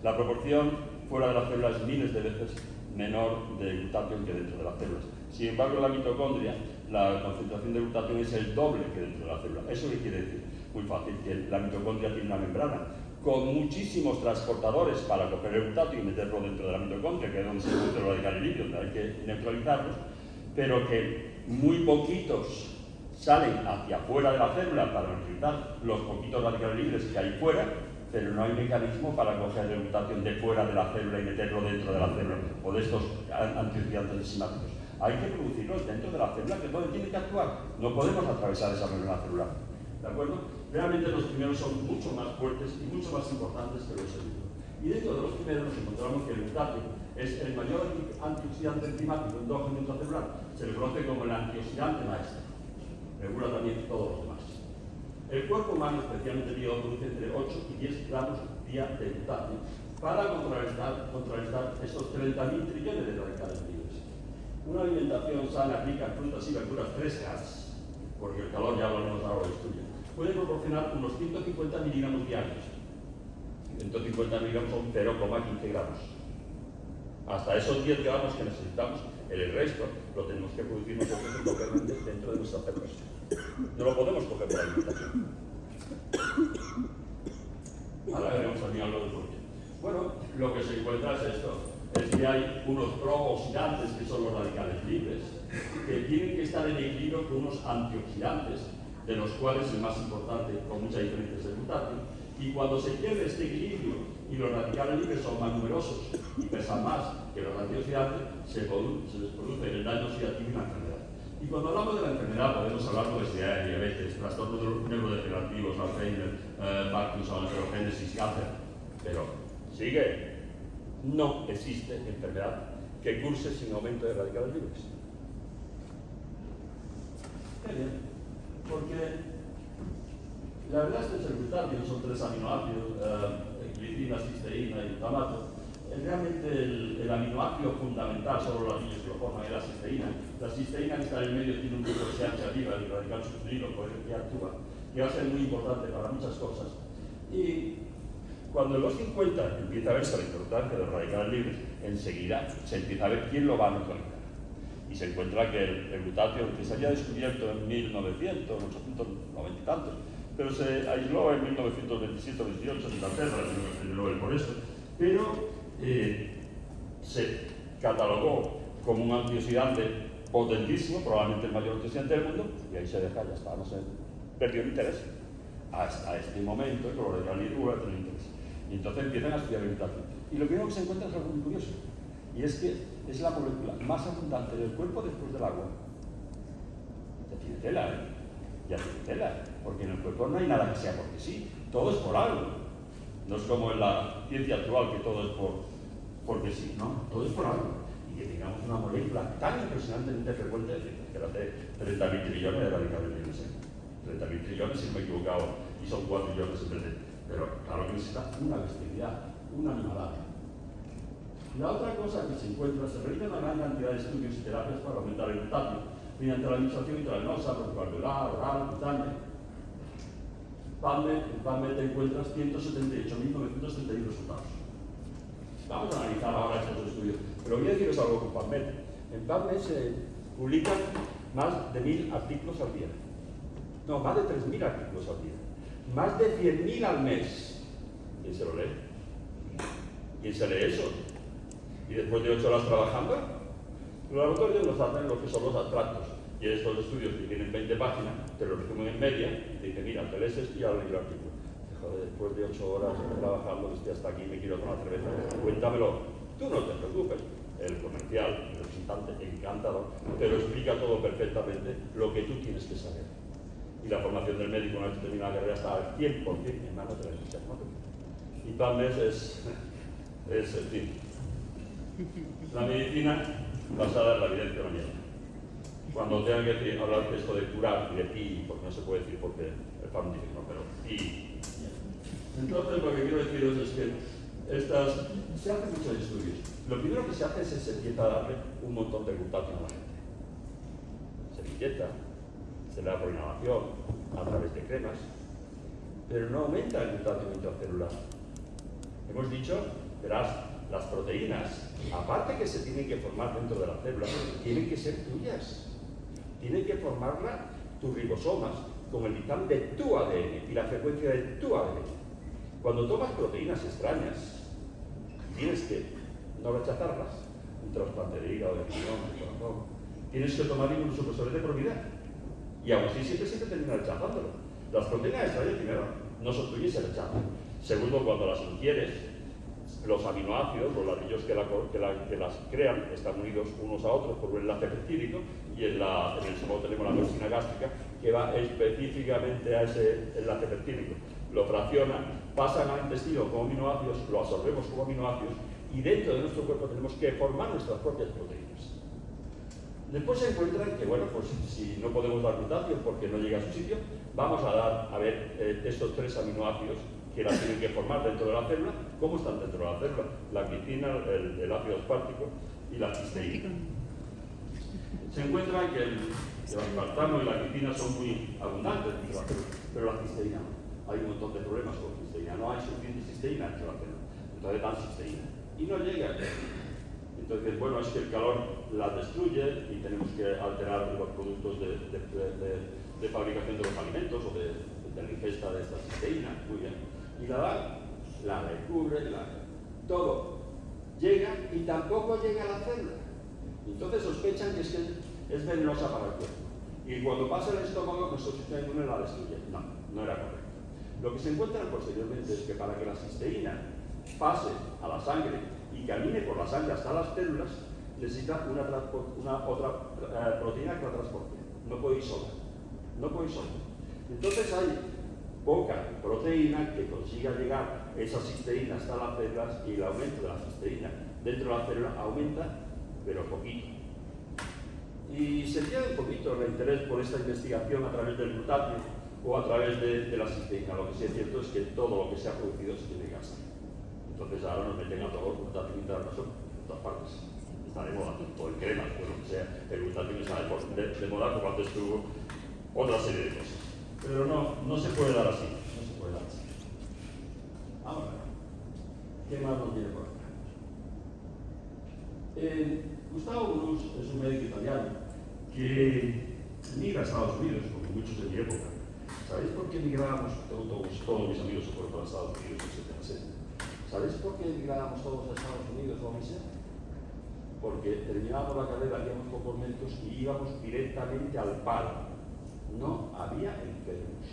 La proporción fuera de la célula es miles de veces menor de glutatión que dentro de las células. Sin embargo, en la mitocondria, la concentración de glutatión es el doble que dentro de la célula. ¿Eso qué quiere decir? Muy fácil, que la mitocondria tiene una membrana con muchísimos transportadores para coger el glutatión y meterlo dentro de la mitocondria, que es donde se produce los radicales libres, donde hay que neutralizarlos, pero que muy poquitos salen hacia afuera de la célula para neutralizar los poquitos radicales libres que hay fuera, pero no hay mecanismo para coger el glutatión de fuera de la célula y meterlo dentro de la célula, o de estos antioxidantes enzimáticos. Hay que producirlos dentro de la célula, que es donde tiene que actuar. No podemos atravesar esa membrana celular. ¿De acuerdo? Realmente los primeros son mucho más fuertes y mucho más importantes que los segundos. Y dentro de los primeros nos encontramos que el glutatión es el mayor antioxidante enzimático endógeno intracelular. Se le conoce como el antioxidante maestro. Regula también todos los demás. El cuerpo humano, especialmente el hígado, produce entre 8 y 10 gramos día de glutatión para contrarrestar estos 30.000 trillones de radicales libres. Una alimentación sana, rica en frutas y verduras frescas, porque el calor ya hablaremos ahora de estudio, puede proporcionar unos 150 miligramos diarios. 150 miligramos son 0,15 gramos. Hasta esos 10 gramos que necesitamos, el resto lo tenemos que producir nosotros localmente dentro de nuestras células. No lo podemos coger por alimentación. Ahora veremos también algo de por qué. Bueno, lo que se encuentra es esto. Es que hay unos prooxidantes, que son los radicales libres, que tienen que estar en equilibrio con unos antioxidantes, de los cuales el más importante, con mucha diferencia, es el glutatión. Y cuando se pierde este equilibrio y los radicales libres son más numerosos y pesan más que los antioxidantes, se les produce el daño oxidativo y la enfermedad. Y cuando hablamos de la enfermedad podemos hablar de obesidad, diabetes, trastornos neurodegenerativos, Alzheimer, Parkinson, aterogénesis, cáncer. Pero sigue. No existe enfermedad que curse sin aumento de radicales libres. Qué bien, porque la verdad es que el glutatión son 3 aminoácidos, glicina, cisteína y glutamato. Realmente el aminoácido fundamental, solo los anillos que lo forman, es la cisteína. La cisteína que está en el medio tiene un grupo que se hacha arriba, el radical sulfurilo, por el que actúa, que va a ser muy importante para muchas cosas. Y cuando en los 50 empieza a verse la importancia de los radicales libres, enseguida se empieza a ver quién lo va a neutralizar. Y se encuentra que el glutatión, que se había descubierto en 1900, 1890 y tantos, pero se aisló en 1927-28 en Inglaterra, el Nobel por esto, pero se catalogó como un antioxidante potentísimo, probablemente el mayor antioxidante del mundo, y ahí se deja, ya está, no se perdió el interés. Hasta este momento, el radicales libres tiene interés. Y entonces empiezan a estudiar el glutatión. Y lo primero que se encuentra es algo muy curioso, y es que es la molécula más abundante del cuerpo después del agua. Ya tiene tela, ¿eh? Ya tiene tela, porque en el cuerpo no hay nada que sea porque sí, todo es por algo. No es como en la ciencia actual que todo es porque sí, no, todo es por algo. Y que tengamos una molécula tan impresionantemente frecuente, que hace 30.000 trillones de radicales libres, ¿eh? 30.000 trillones, si no me he equivocado, y son 4 trillones en vez de. Pero claro que necesita una bestialidad, una animalada. La otra cosa que se encuentra, se realiza una gran cantidad de estudios y terapias para aumentar el glutatión, mediante la administración intravenosa, protocolar, oral, cutánea. En PubMed te encuentras 178.931 resultados. Vamos a analizar ahora estos estudios, pero voy a deciros algo con PubMed. En PubMed se publican más de 1.000 artículos al día. No, más de 3.000 artículos al día. Más de 100.000 al mes. ¿Quién se lo lee? ¿Quién se lee eso? Y después de 8 horas trabajando, los laboratorios nos hacen lo que son los abstractos. Y estos estudios que tienen 20 páginas, te lo resumen en media, y te dicen, mira, te lees esto y ahora lees el artículo. Joder, después de 8 horas trabajando, estoy hasta aquí, me quiero tomar cerveza. Cuéntamelo. Tú no te preocupes. El comercial, el representante, encantador, pero explica todo perfectamente lo que tú tienes que saber. Y la formación del médico, una vez terminada la carrera, está al 100% en manos de la industria farmacéutica. Y PubMed es en fin, la medicina basada en la evidencia mañana. Cuando tengan que hablar de esto de curar y de pi, porque no se puede decir porque el farmacéutico no, pero pi. Entonces lo que quiero deciros es que se hacen muchos estudios. Lo primero que se hace es que se empieza a darle un montón de glutatión a la gente. Se le inyecta, se le da por inhalación, a través de cremas, pero no aumenta el glutatión intracelular. Hemos dicho, verás, las proteínas, aparte que se tienen que formar dentro de la célula, tienen que ser tuyas. Tienen que formarla tus ribosomas con el dictamen de tu ADN y la frecuencia de tu ADN. Cuando tomas proteínas extrañas, tienes que no rechazarlas, un trasplante de hígado, de riñón, de corazón, tienes que tomar inmunosupresores de por vida. Y aún así siempre termina rechazándolo. Las proteínas extrañas, primero, no son tuyas y se rechazan. Segundo, cuando las ingieres, los aminoácidos, los ladrillos que las crean, están unidos unos a otros por un enlace peptídico, y en el estómago tenemos la toxina gástrica que va específicamente a ese enlace peptídico. Lo fraccionan, pasan al intestino como aminoácidos, lo absorbemos como aminoácidos, y dentro de nuestro cuerpo tenemos que formar nuestras propias proteínas. Después se encuentran que, bueno, pues si no podemos dar glutatión porque no llega a su sitio, vamos a dar, a ver, estos 3 aminoácidos que las tienen que formar dentro de la célula. ¿Cómo están dentro de la célula? La glicina, el ácido aspartico y la cisteína. Se encuentra que el aspartamo y la glicina son muy abundantes dentro de la célula, pero la cisteína no. Hay un montón de problemas con la cisteína. No hay suficiente cisteína dentro de la célula. Entonces dan cisteína. Y no llega. Entonces, bueno, es que el calor la destruye y tenemos que alterar los productos de fabricación de los alimentos o de la ingesta de esta cisteína, muy bien. Y la recubre, todo llega y tampoco llega a la célula. Entonces sospechan que es venenosa para el cuerpo. Y cuando pasa el estómago, nuestro sistema inmune la destruye. No, no era correcto. Lo que se encuentra posteriormente es que para que la cisteína pase a la sangre y camine por la sangre hasta las células, necesita una otra proteína que la transporte. No puede ir sola. No puede ir sola. Entonces hay poca proteína que consiga llegar esa cisteína hasta las células, y el aumento de la cisteína dentro de la célula aumenta, pero poquito. Y se pierde un poquito el interés por esta investigación a través del glutatio o a través de la cisteína. Lo que sí es cierto es que todo lo que se ha producido se tiene que gastar. Entonces ahora nos meten a todo el glutatio intravenoso en todas partes. Está de moda, o en cremas, o lo que sea. El glutatio está de moda como antes tuvo otra serie de cosas. Pero no se puede dar así. No se puede dar así. Ahora, ¿qué más nos viene por acá? Gustavo Brus es un médico italiano que migra a Estados Unidos, como muchos de mi época. ¿Sabéis por qué emigrábamos? Todos mis amigos se fueron a Estados Unidos, etc. ¿Sabéis por qué emigrábamos todos a Estados Unidos o a Misia? Porque terminábamos la carrera, habíamos pocos médicos y íbamos directamente al paro. No había enfermos,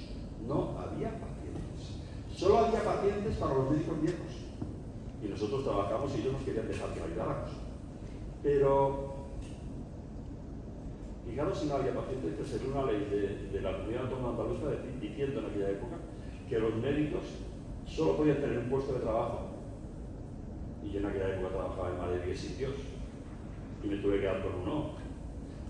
no había pacientes. Solo había pacientes para los médicos viejos. Y nosotros trabajamos y ellos nos querían dejar que ayudáramos. Pero, fijaros si no había pacientes, que según una ley de la Comunidad Autónoma Andaluza diciendo en aquella época que los médicos solo podían tener un puesto de trabajo. Y yo en aquella época trabajaba en más de 10 sitios y me tuve que dar con uno.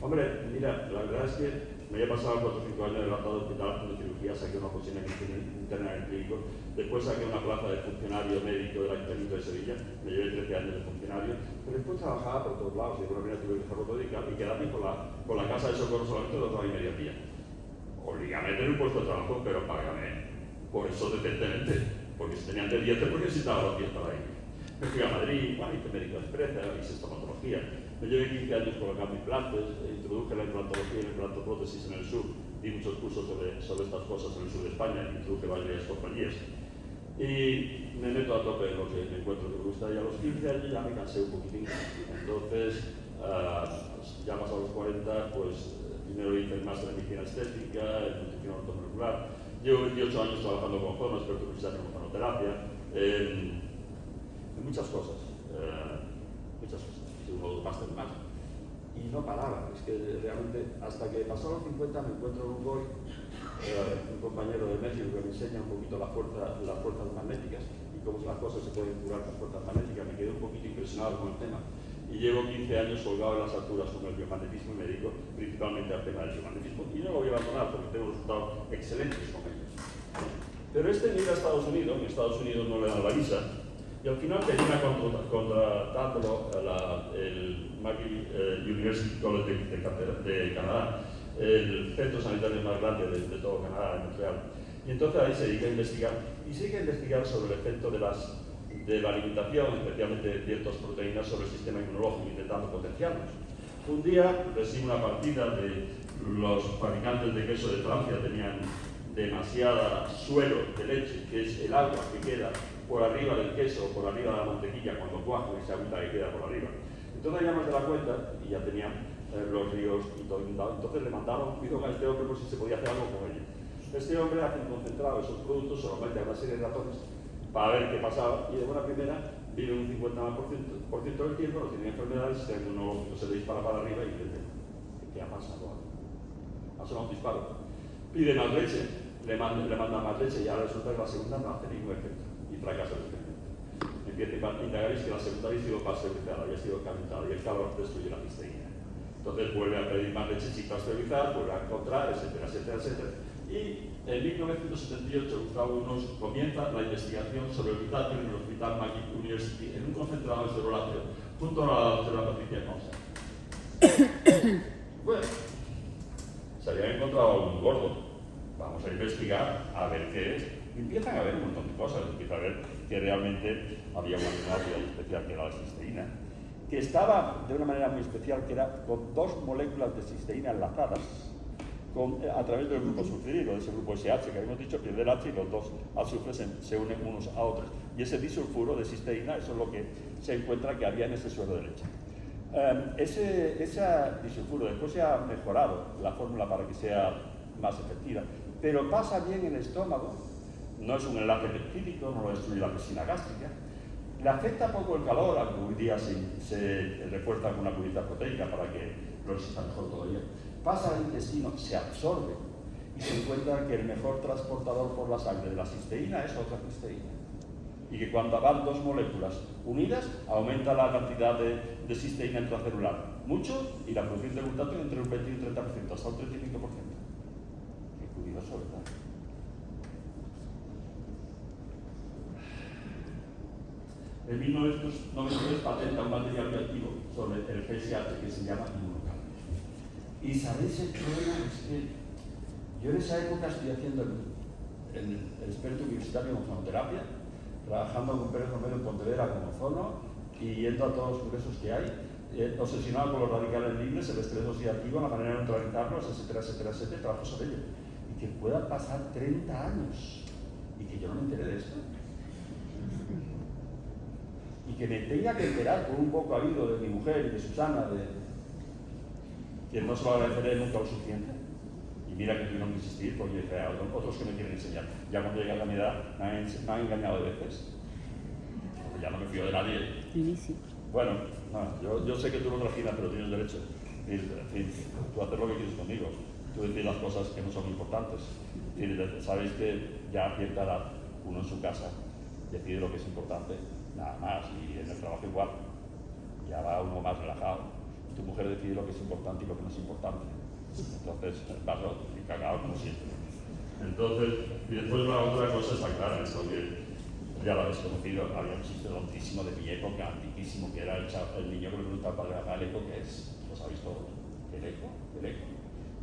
Hombre, mira, la verdad es que me había pasado 4 o 5 años adelantado de hospital haciendo cirugía, saqué una posición interna en el clínico, después saqué una plaza de funcionario médico del Ayuntamiento de Sevilla, me llevé 13 años de funcionario, pero después trabajaba por todos lados y de alguna manera tuve que dejarlo todo y quedarme con la casa de socorro solamente 2 horas y media al día. Obligame a tener un puesto de trabajo, pero págame por eso decentemente, porque si tenían de 10 porque necesitaba los 10 para ir. Me fui a Madrid, bueno, hice médico de expresa, hice estomatología. Me llevé 15 años colocando implantes, introduje la implantología y la implantoprótesis en el sur, di muchos cursos sobre estas cosas en el sur de España, introduje varias compañías. Y me meto a tope en lo que me encuentro que me gusta, y a los 15 años ya me cansé un poquitín. Entonces, ya más a los 40, pues primero hice el máster en medicina estética, en nutrición ortomolecular. Llevo 28 años trabajando con jóvenes, experto en hormonoterapia, en muchas cosas. Hice uno máster más. Y no paraba, es que realmente hasta que pasó los 50 me encuentro en un boy, un compañero de México que me enseña un poquito las fuerzas magnéticas y cómo las cosas se pueden curar con fuerzas magnéticas. Me quedé un poquito impresionado con el tema. Y llevo 15 años colgado en las alturas con el biomagnetismo y médico, principalmente al tema del biomagnetismo. Y no lo voy a abandonar porque tengo resultados excelentes con ellos. Pero este migra a Estados Unidos, en Estados Unidos no le dan la visa, y al final termina contratándolo el McGill University College de Canadá, el centro sanitario más grande de todo Canadá, en Montreal. Y entonces ahí se dedica a investigar, y se dedica a investigar sobre el efecto de la alimentación, especialmente de ciertas proteínas, sobre el sistema inmunológico, intentando potenciarlos. Un día recibe una partida de los fabricantes de queso de Francia, tenían demasiada suero de leche, que es el agua que queda por arriba del queso, por arriba de la mantequilla, cuando cuajan esa agüita que queda por arriba. Entonces ya más de la cuenta, y ya tenían los ríos y todo inundado, entonces le mandaron, pidieron a este hombre por si se podía hacer algo con ello. Este hombre hace un concentrado de esos productos, solamente a una serie de ratones, para ver qué pasaba, y de buena primera vive un 50% del tiempo, no tiene enfermedades, el inmunológico se le dispara para arriba y dice, ¿qué ha pasado? Ha sonado un disparo. Pide más leche, le manda más leche, y ahora resulta que la segunda no hace ningún efecto. Y fracasa el experimento. Empieza a indagar y es que la segunda había sido pasteurizada, había sido calentada y el calor destruye la cisteína. Entonces vuelve a pedir más leche sin pasteurizar, vuelve a encontrar, etcétera, etcétera, etcétera. Y en 1978 Gustavo Brus comienza la investigación sobre el glutatio en el Hospital McGill University en un concentrado de celuláceo junto a la doctora Patricia Consa. Bueno, se había encontrado un gordo. Vamos a investigar a ver qué es. Empiezan a ver un montón de cosas. Empieza a ver que realmente había una sustancia especial que era la cisteína. que estaba de una manera muy especial, que era con dos moléculas de cisteína enlazadas a través del grupo sulfúrico, de ese grupo SH que habíamos dicho, pierde el H y los dos azufres se unen unos a otros. Y ese disulfuro de cisteína, eso es lo que se encuentra que había en ese suero de leche. Ese disulfuro después se ha mejorado la fórmula para que sea más efectiva, pero pasa bien en el estómago, no es un enlace peptídico, no lo destruye la pepsina gástrica, le afecta poco el calor, aunque hoy día se refuerza con una cubierta proteica para que lo resista mejor todavía. Pasa al intestino, se absorbe y se encuentra que el mejor transportador por la sangre de la cisteína es otra cisteína. Y que cuando van dos moléculas unidas, aumenta la cantidad de cisteína intracelular mucho y la producción de glutato entre un 20 y un 30%, hasta un 35%. Qué curioso, ¿verdad? En 1993 patenta un material bioactivo sobre el PSH que se llama inmunocalcio. Y sabéis el problema es que yo en esa época estoy haciendo el experto universitario en ozonoterapia, trabajando con Pérez Romero en Pontevedra como ozono y yendo a todos los congresos que hay, obsesionado con los radicales libres, el estrés oxidativo, la manera de neutralizarlos, etcétera, trabajo sobre ello. Y que puedan pasar 30 años y que yo no me entere de esto. Y que me tenga que enterar por un poco habido de mi mujer y de Susana, que no se lo agradeceré nunca lo suficiente. Y mira que tuvieron que insistir porque hay otros que me quieren enseñar. Ya cuando llegué a mi edad me han engañado de veces. Porque ya no me fío de nadie. Bueno, no, yo sé que tú lo trajinas, pero tienes derecho. En fin, tú haces lo que quieres conmigo. Tú decides las cosas que no son importantes. Sabéis que ya a cierta edad uno en su casa decide lo que es importante. Nada más, y en el trabajo igual, ya va uno más relajado. Tu mujer decide lo que es importante y lo que no es importante. Entonces, vas y cagado como siempre. Entonces, y después la otra cosa está clara, esto que ya lo habéis conocido, había un chiste tontísimo de mi época, antiquísimo, que era el niño que le pregunta al padre el eco, que es, lo sabéis todos, el eco.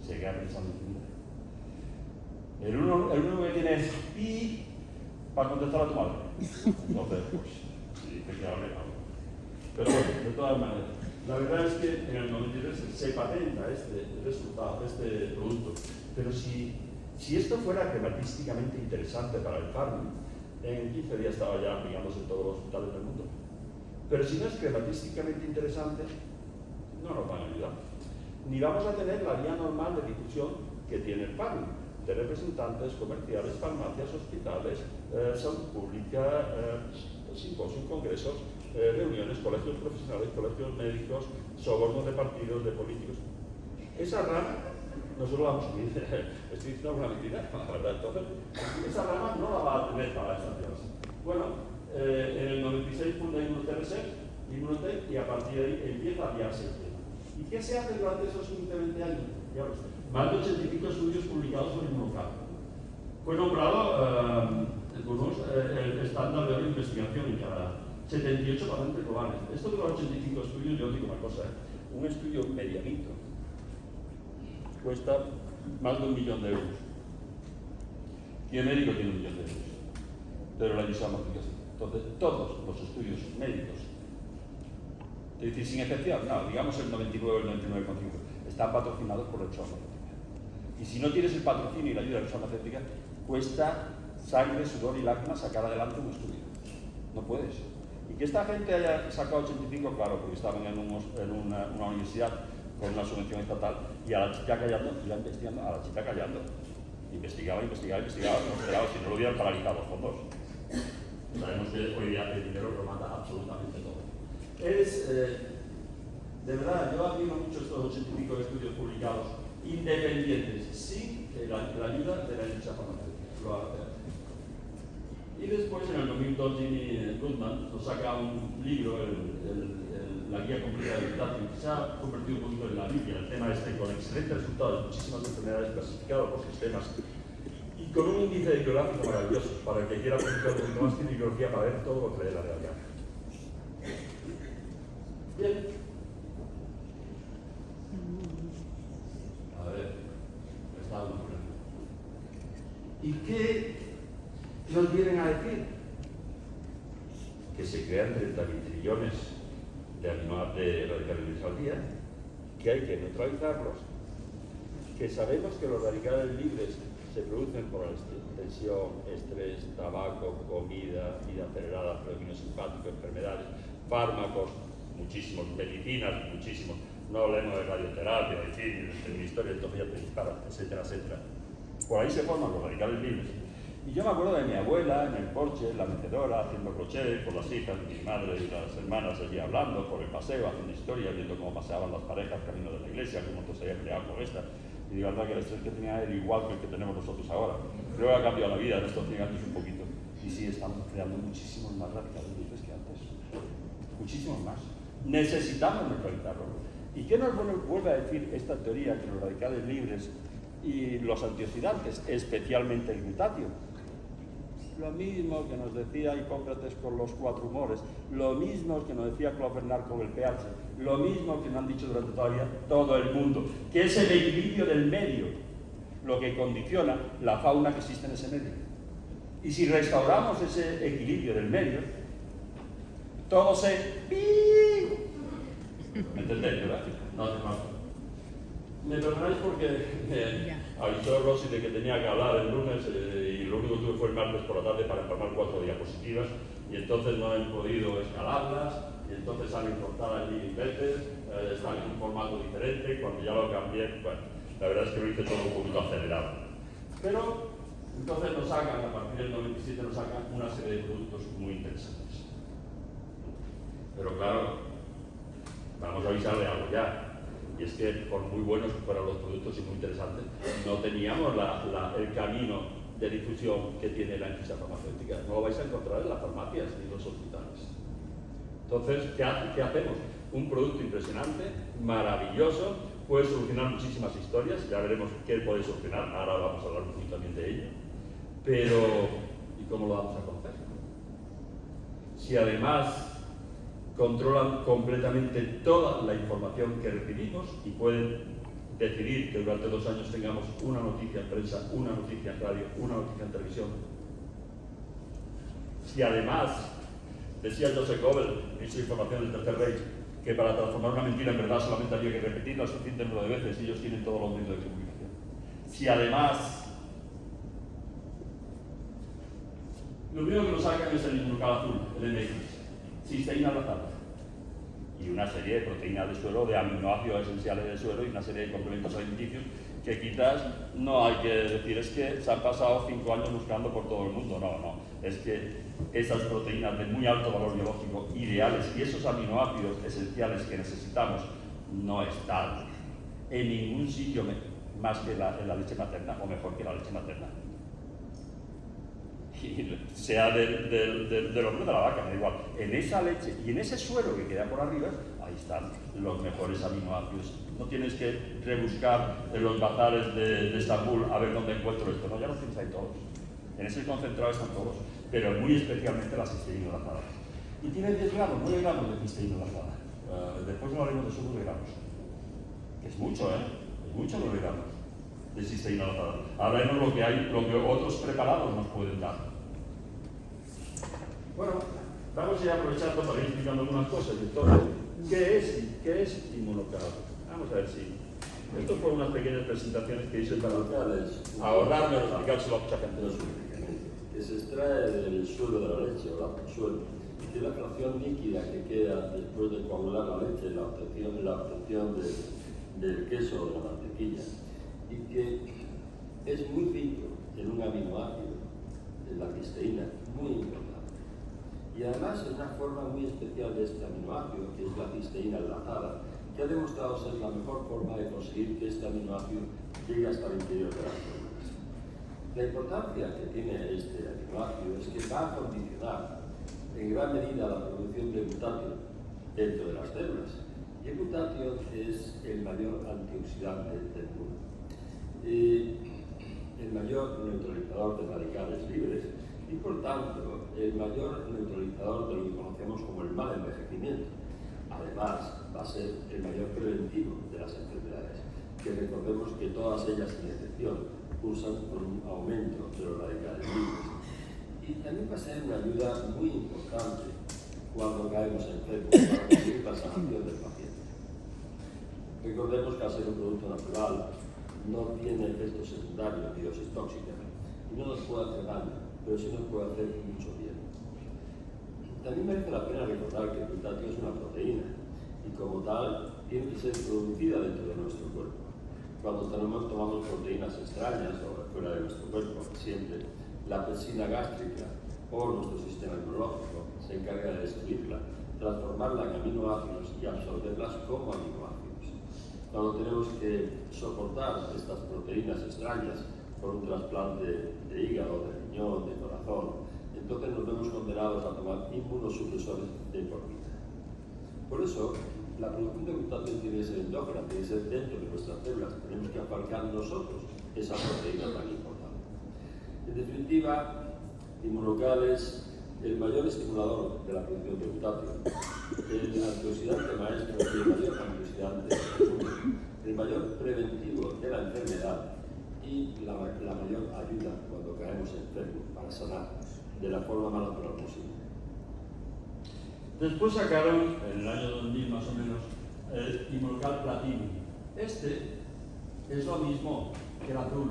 Se queda pensando en el único que tiene es pi para contestar a tu madre. Entonces, pues, sí, que hable algo. Pero bueno, de todas maneras, la verdad es que en el 93 se patenta este resultado, este producto. Pero si esto fuera crematísticamente interesante para el farming, en 15 días estaba ya aplicándose en todos los hospitales del mundo. Pero si no es crematísticamente interesante, no nos van a ayudar. Ni vamos a tener la vía normal de difusión que tiene el farming, de representantes comerciales, farmacias, hospitales, salud pública, simposios, congresos, reuniones, colegios profesionales, colegios médicos, sobornos de partidos, de políticos. Esa rama, nosotros la vamos a subir, estoy diciendo alguna mentira, la verdad, entonces, esa rama no la va a tener para estas tierras. Bueno, en el 96 funda Immunotech y a partir de ahí empieza a guiarse el tema. ¿Y qué se hace durante esos 15-20 años? Ya lo sé. Más de 85 estudios publicados sobre inmunocalcio. Fue nombrado el estándar de oro de investigación en Canadá. 78 patentes globales. Esto de los 85 estudios, yo os digo una cosa, un estudio medianito cuesta más de 1 millón de euros. Y el médico tiene 1 millón de euros. Pero la industria farmacéutica. Entonces, todos los estudios médicos, es decir, sin excepción, no, digamos el 99 o el 99,5, están patrocinados por la industria farmacéutica. Y si no tienes el patrocinio y la ayuda de la industria farmacéutica, cuesta sangre, sudor y lágrimas sacar adelante un estudio. No puedes. Y que esta gente haya sacado 85, claro, porque estaban en una universidad con una subvención estatal, y a la chica callando, iba investigando, a la chica callando. Investigaba, no esperaba, si no lo hubieran paralizado los fondos. Sabemos que hoy día el dinero lo manda absolutamente todo. De verdad, yo admiro mucho estos 85 estudios publicados independientes, sin la ayuda de la industria farmacéutica. Y después, en el 2002, Jimmy Goodman nos saca un libro, la guía completa de glutatión, que se ha convertido un poquito en la Biblia, el tema este, con excelentes resultados de muchísimas enfermedades clasificadas por sistemas y con un índice bibliográfico maravilloso para el que quiera publicar un poquito más de bibliografía para ver todo lo que lee la realidad. Bien. A ver, está una pregunta. ¿Y qué nos vienen a decir? Que se crean 30.000 trillones de radicales libres al día, que hay que neutralizarlos, que sabemos que los radicales libres se producen por la tensión, estrés, tabaco, comida, vida acelerada, predominio simpático, enfermedades, fármacos, muchísimos, medicinas, muchísimos. No hablemos de radioterapia, de historia, entonces ya te disparan, etcétera, etcétera. Por ahí se forman los radicales libres. Y yo me acuerdo de mi abuela en el porche, en la mecedora, haciendo crochet con las hijas, mi madre y las hermanas allí hablando por el paseo, haciendo historias, viendo cómo paseaban las parejas camino de la iglesia, cómo otros se habían creado con esta. Y digo, verdad que el estrés que tenía él igual que el que tenemos nosotros ahora. Creo que ha cambiado la vida en estos 100 años un poquito. Y sí, estamos creando muchísimos más radicales libres que antes. Muchísimos más. Necesitamos neutralizarlo. ¿Y qué nos vuelve a decir esta teoría que los radicales libres y los antioxidantes, especialmente el glutatio? Lo mismo que nos decía Hipócrates con los 4 humores, lo mismo que nos decía Claude Bernard con el pH, lo mismo que nos han dicho durante toda la vida todo el mundo, que es el equilibrio del medio lo que condiciona la fauna que existe en ese medio. Y si restauramos ese equilibrio del medio, todo se... ¿Me entendéis, verdad? No hace falta. Me perdonáis porque avisó Rosy de que tenía que hablar el lunes y lo único que tuve fue el martes por la tarde para empalmar 4 diapositivas y entonces no he podido escalarlas y entonces salen cortadas 1000 veces, están en un formato diferente. Cuando ya lo cambié, bueno, la verdad es que lo hice todo un poquito acelerado. Pero entonces nos sacan, a partir del 97 nos sacan una serie de productos muy interesantes. Pero claro, vamos a avisarle algo ya. Y es que, por muy buenos que fueran los productos y muy interesantes, no teníamos el camino de difusión que tiene la industria farmacéutica. No lo vais a encontrar en las farmacias ni en los hospitales. Entonces, ¿qué hacemos? Un producto impresionante, maravilloso, puede solucionar muchísimas historias, ya veremos qué puede solucionar, ahora vamos a hablar un poquito también de ello. Pero, ¿y cómo lo vamos a conocer? Si además controlan completamente toda la información que recibimos y pueden decidir que durante 2 años tengamos una noticia en prensa, una noticia en radio, una noticia en televisión. Si además, decía Joseph Goebbels, ministro de Información del Tercer Reich, que para transformar una mentira en verdad solamente había que repetirla el suficiente número de veces y ellos tienen todos los medios de comunicación. Si además lo único que nos sacan es el nuclear azul, el NX, cisteína lazada, y una serie de proteínas de suelo, de aminoácidos esenciales del suelo y una serie de complementos alimenticios que quizás no hay que decir, es que se han pasado 5 años buscando por todo el mundo. No, es que esas proteínas de muy alto valor biológico, ideales, y esos aminoácidos esenciales que necesitamos no están en ningún sitio más que en la leche materna, o mejor que la leche materna. Y sea del hombre de la vaca, me da igual. En esa leche y en ese suelo que queda por arriba, ahí están los mejores aminoácidos. No tienes que rebuscar en los bazares de Estambul a ver dónde encuentro esto, no, ya los tienes ahí todos. En ese concentrado están todos, pero muy especialmente la cisteína lazada. Y tiene 10 gramos, 9 gramos de cisteína lazada. Después hablaremos de esos 9 gramos. Que es mucho, Es mucho 9 gramos de cisteína lazada. Ahora vemos lo que otros preparados nos pueden dar. Bueno, vamos a ir aprovechando para ir explicando algunas cosas. Entonces, ¿qué es inmunocálico? Vamos a ver si... Estas fueron unas pequeñas presentaciones que hice para ahorrarme explicárselo a mucha gente. Que se extrae del suelo de la leche o la suelo, que es la fracción líquida que queda después de coagular la leche, la obtención del queso o de la mantequilla, y que es muy rico en un aminoácido, en la cisteína, muy importante. Y además es una forma muy especial de este aminoácido, que es la cisteína enlazada, que ha demostrado ser la mejor forma de conseguir que este aminoácido llegue hasta el interior de las células. La importancia que tiene este aminoácido es que va a condicionar en gran medida la producción de glutatio dentro de las células. Y el glutatio es el mayor antioxidante del mundo. El mayor neutralizador de radicales libres y, por tanto, el mayor neutralizador de lo que conocemos como el mal envejecimiento. Además, va a ser el mayor preventivo de las enfermedades, que recordemos que todas ellas, sin excepción, cursan con un aumento de los radicales libres. Y también va a ser una ayuda muy importante cuando caemos enfermos para conseguir la sanación del paciente. Recordemos que al ser un producto natural no tiene efectos secundarios ni dosis tóxicas y no nos puede hacer daño, pero sí nos puede hacer mucho bien. También merece la pena recordar que el glutatio es una proteína y como tal tiene que ser producida dentro de nuestro cuerpo. Cuando tomamos proteínas extrañas o fuera de nuestro cuerpo, siempre la pepsina gástrica o nuestro sistema inmunológico se encarga de destruirla, transformarla en aminoácidos y absorberlas como aminoácidos. Cuando tenemos que soportar estas proteínas extrañas por un trasplante de hígado, de riñón, de corazón, entonces nos vemos condenados a tomar inmunosupresores de por vida. Por eso, la producción de glutatio tiene que ser endógena, tiene que ser dentro de nuestras células. Tenemos que fabricar nosotros esa proteína tan importante. En definitiva, Inmunocal es el mayor estimulador de la producción de glutatio, el antioxidante maestro y el mayor antioxidante del mundo, el mayor preventivo de la enfermedad y la mayor ayuda cuando caemos enfermos para sanar de la forma más natural posible. Después sacaron, en el año 2000 más o menos, el Inmunocal Platinum. Este es lo mismo que el azul,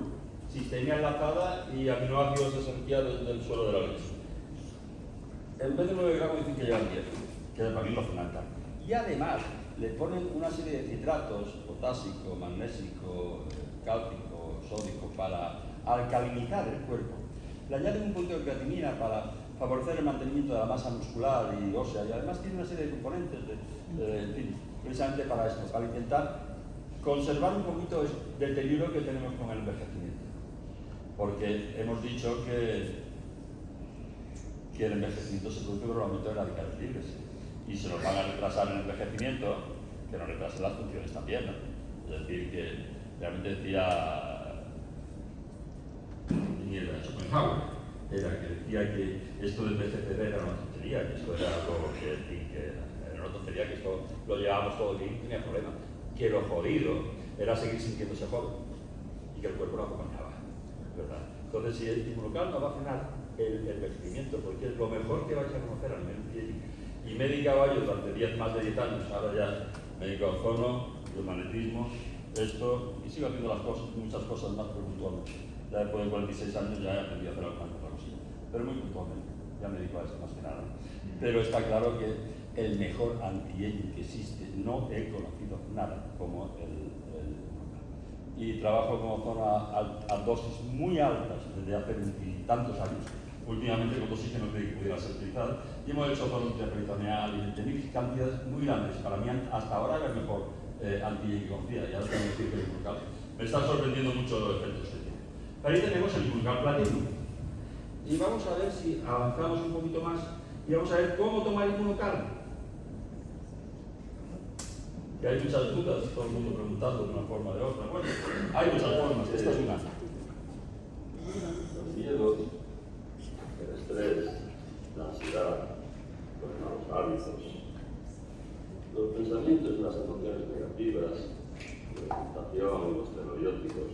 cisteína enlazada y aminoácidos esenciales del suelo de la leche. En vez de 9 gramos dicen que llevan 10, que para mí lo fundamental. Y además le ponen una serie de citratos, potásico, magnésico, cálcico, sódico, para alcalinizar el cuerpo. Le añaden un poquito de creatinina para favorecer el mantenimiento de la masa muscular y ósea, y además tiene una serie de componentes, en fin, precisamente para esto, para intentar conservar un poquito el deterioro que tenemos con el envejecimiento. Porque hemos dicho que el envejecimiento se produce por el aumento de radicales libres, y se nos van a retrasar el envejecimiento, que nos retrasen las funciones también, ¿no? Es decir, que realmente decía Schopenhauer, era que decía que esto del BCCD era una tontería, que esto era algo que era una tontería, que esto lo llevábamos todo bien y no tenía problema, que lo jodido era seguir sintiéndose joven y que el cuerpo lo acompañaba, ¿verdad? Entonces, si el Inmunocal no va a frenar el envejecimiento, porque es lo mejor que vais a conocer a nivel científico. Y médica Caballo durante más de 10 años, ahora ya médico ozono, biomagnetismo, esto, y sigo haciendo las cosas, muchas cosas más, pero puntualmente. Ya después de 46 años ya he aprendido a hacer alguna cosilla, pero muy puntualmente, ya me dedico a eso más que nada. Pero está claro que el mejor anti-aging que existe, no he conocido nada como el y trabajo con ozono a dosis muy altas desde hace 20 y tantos años, últimamente con dosis que no creí que pudiera ser utilizada, y hemos hecho ozono intraperitoneal y tenéis cantidades muy grandes. Para mí hasta ahora era el mejor anti-aging que conocía, y ahora tengo que decir que el Inmunocal me está sorprendiendo mucho los efectos que tiene. Ahí tenemos el Inmunocal Platinum. Y vamos a ver si avanzamos un poquito más y vamos a ver cómo tomar Inmunocal. Que hay muchas dudas, todo el mundo preguntando de una forma o de otra. Bueno, hay muchas formas, esta es una. Los miedos, el estrés, la ansiedad, los malos hábitos, los pensamientos y las emociones negativas, la tentación, los estereotipios,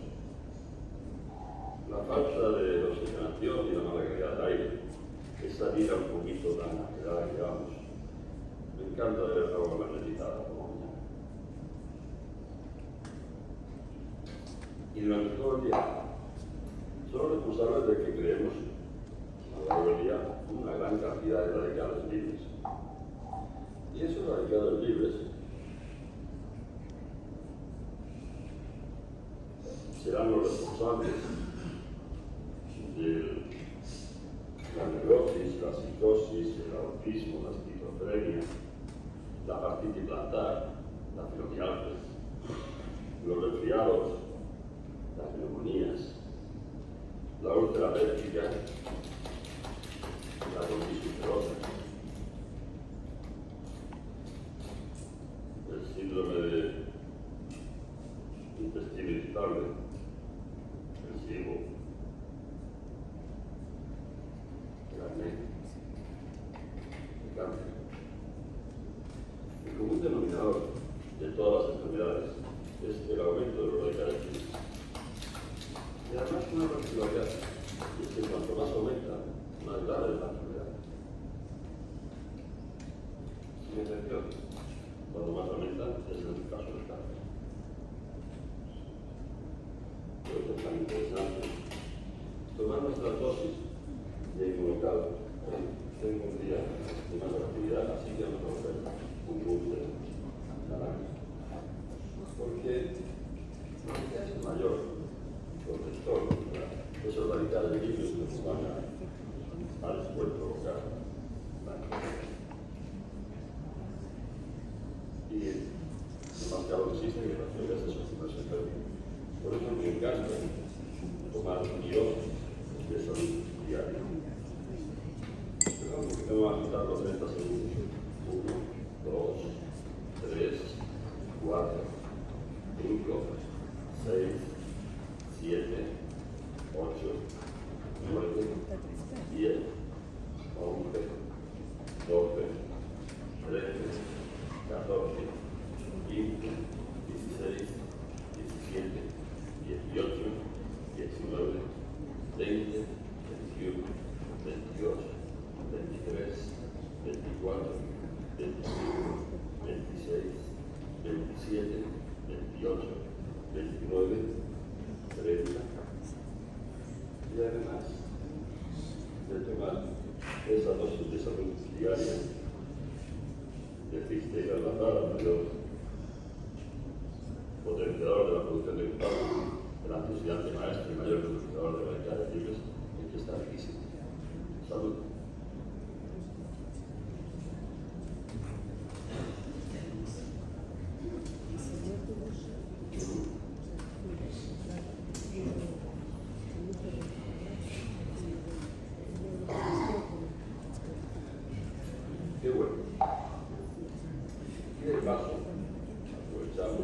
la falta de oxigenación y la mala calidad del aire, esa vida un poquito tan acelerada que llevamos. Me encanta ver el agua magnetizada como mañana. Y durante todo el día, somos responsables de que creemos a lo largo del día una gran cantidad de radicales libres. Y esos radicales libres serán los responsables de la neurosis, la psicosis, el autismo, la esquizofrenia, la fascitis plantar, la fibromialgia, los resfriados, las neumonías, la úlcera péptica, la bronquiolitis, el síndrome de intestino irritable, el SIBO, el acné, el cáncer. El común denominador de todas las enfermedades es el aumento de los radicales libres. Y además una particularidad es que cuanto más aumenta, más grave es la enfermedad. infección, cuando más aumenta es en el caso del cáncer. Por eso es tan interesante tomar nuestras dosis de inmunocalo. Tengo un día de más actividad, así que vamos a hacer un boom de naranja. Porque es el mayor protector contra esos radicales libres que nos van a después provocar cáncer. Y más claro que existe, que las teorías de eso no se enferman. Por eso me encanta tomar guión de salud diaria. Me voy a quitar los 30 segundos. 1, 2, 3, 4, 5, 6, 7, 8, 9, 10, 11, 12, 13, 14, 15, 16, 17, 18, 19, 20, 21, 22, 23, 24, 25, 26, 27, 28, 29, 30. Y además de tomar esa dosis de salud diaria, de cisteína enlazada, mayor potenciador de la producción de glucógeno, el antioxidante maestro y mayor potenciador de radicales libres, es que está riquísimo. Salud. Qué bueno. Y de paso, aprovechamos